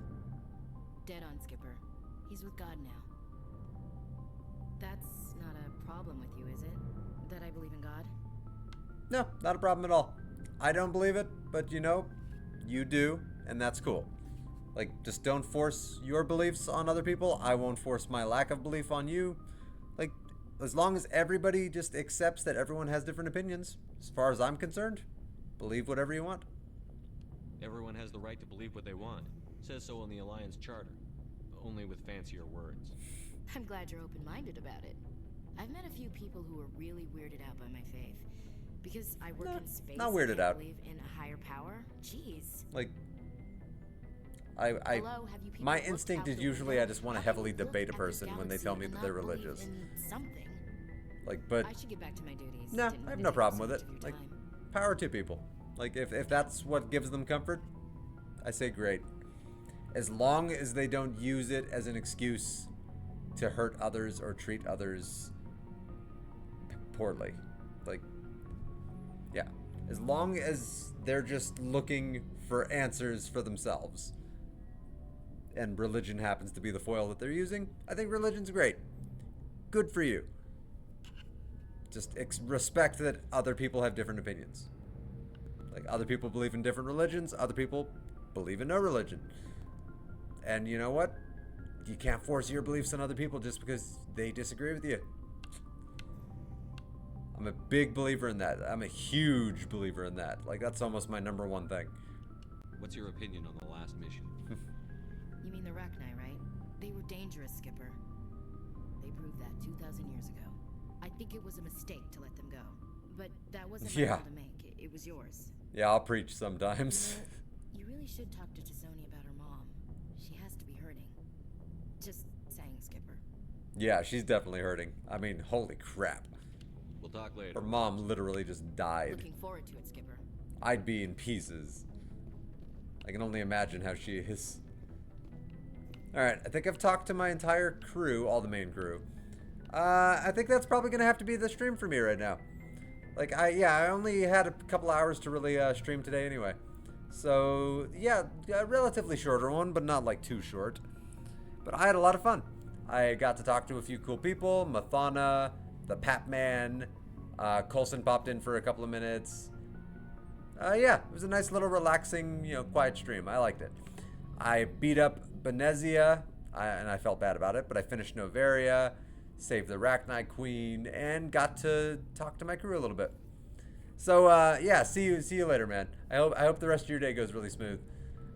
Dead on, Skipper. He's with God now. That's not a problem with you, is it? That I believe in God? No, not a problem at all. I don't believe it, but you know, you do, and that's cool. Like, just don't force your beliefs on other people. I won't force my lack of belief on you. Like, as long as everybody just accepts that everyone has different opinions, as far as I'm concerned, believe whatever you want. Everyone has the right to believe what they want. It says so in the Alliance Charter. Only with fancier words. I'm glad you're open-minded about it. I've met a few people who are really weirded out by my faith. Because I work in space not weirded and out. believe in a higher power. Jeez. Like, Hello, have you people my looked instinct out is the usually window? I just want to Have heavily you looked debate a at the person when they galaxy tell me and that they're not believe religious. in something? Like, but I should get back to my duties. no, Didn't I have mean no to take problem so with much it. of your Like, time. power to people. Like, if that's what gives them comfort, I say great. As long as they don't use it as an excuse to hurt others or treat others poorly. Like, yeah. As long as they're just looking for answers for themselves and religion happens to be the foil that they're using, I think religion's great. Good for you. Just respect that other people have different opinions. Like, other people believe in different religions, other people believe in no religion. And you know what? You can't force your beliefs on other people just because they disagree with you. I'm a big believer in that. I'm a huge believer in that. Like, that's almost my number one thing. What's your opinion on the last mission? You mean the Rachni, right? They were dangerous, Skipper. They proved that 2,000 years ago. I think it was a mistake to let them go. But that wasn't my call to make. It was yours. Yeah, I'll preach sometimes. You really should talk to Tizoni about her mom. She has to be hurting. Just saying, Skipper. Yeah, she's definitely hurting. I mean, holy crap. We'll talk later. Her mom literally just died. Looking forward to it, Skipper. I'd be in pieces. I can only imagine how she is. Alright, I think I've talked to my entire crew, all the main crew. I think that's probably going to have to be the stream for me right now. Like, I only had a couple hours to really stream today anyway. So, yeah, a relatively shorter one, but not like too short. But I had a lot of fun. I got to talk to a few cool people. Mathana, the Pat Man, Coulson popped in for a couple of minutes. Yeah, it was a nice little relaxing, quiet stream. I liked it. I beat up Benezia, and I felt bad about it, but I finished Noveria, saved the Rachni Queen, and got to talk to my crew a little bit. So, yeah, see you later, man. I hope the rest of your day goes really smooth.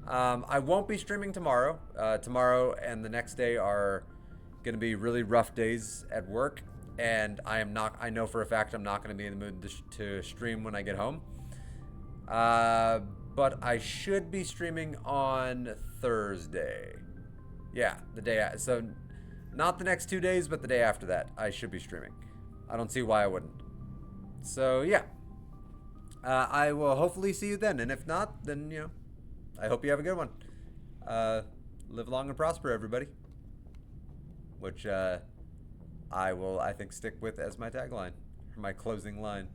I won't be streaming tomorrow. Tomorrow and the next day are going to be really rough days at work, and I know for a fact I'm not going to be in the mood to stream when I get home. But I should be streaming on Thursday. Yeah, the day so not the next 2 days, but the day after that, I should be streaming. I don't see why I wouldn't. So, yeah. I will hopefully see you then, and if not, then, I hope you have a good one. Live long and prosper, everybody. Which, I will, I think, stick with as my tagline, or my closing line.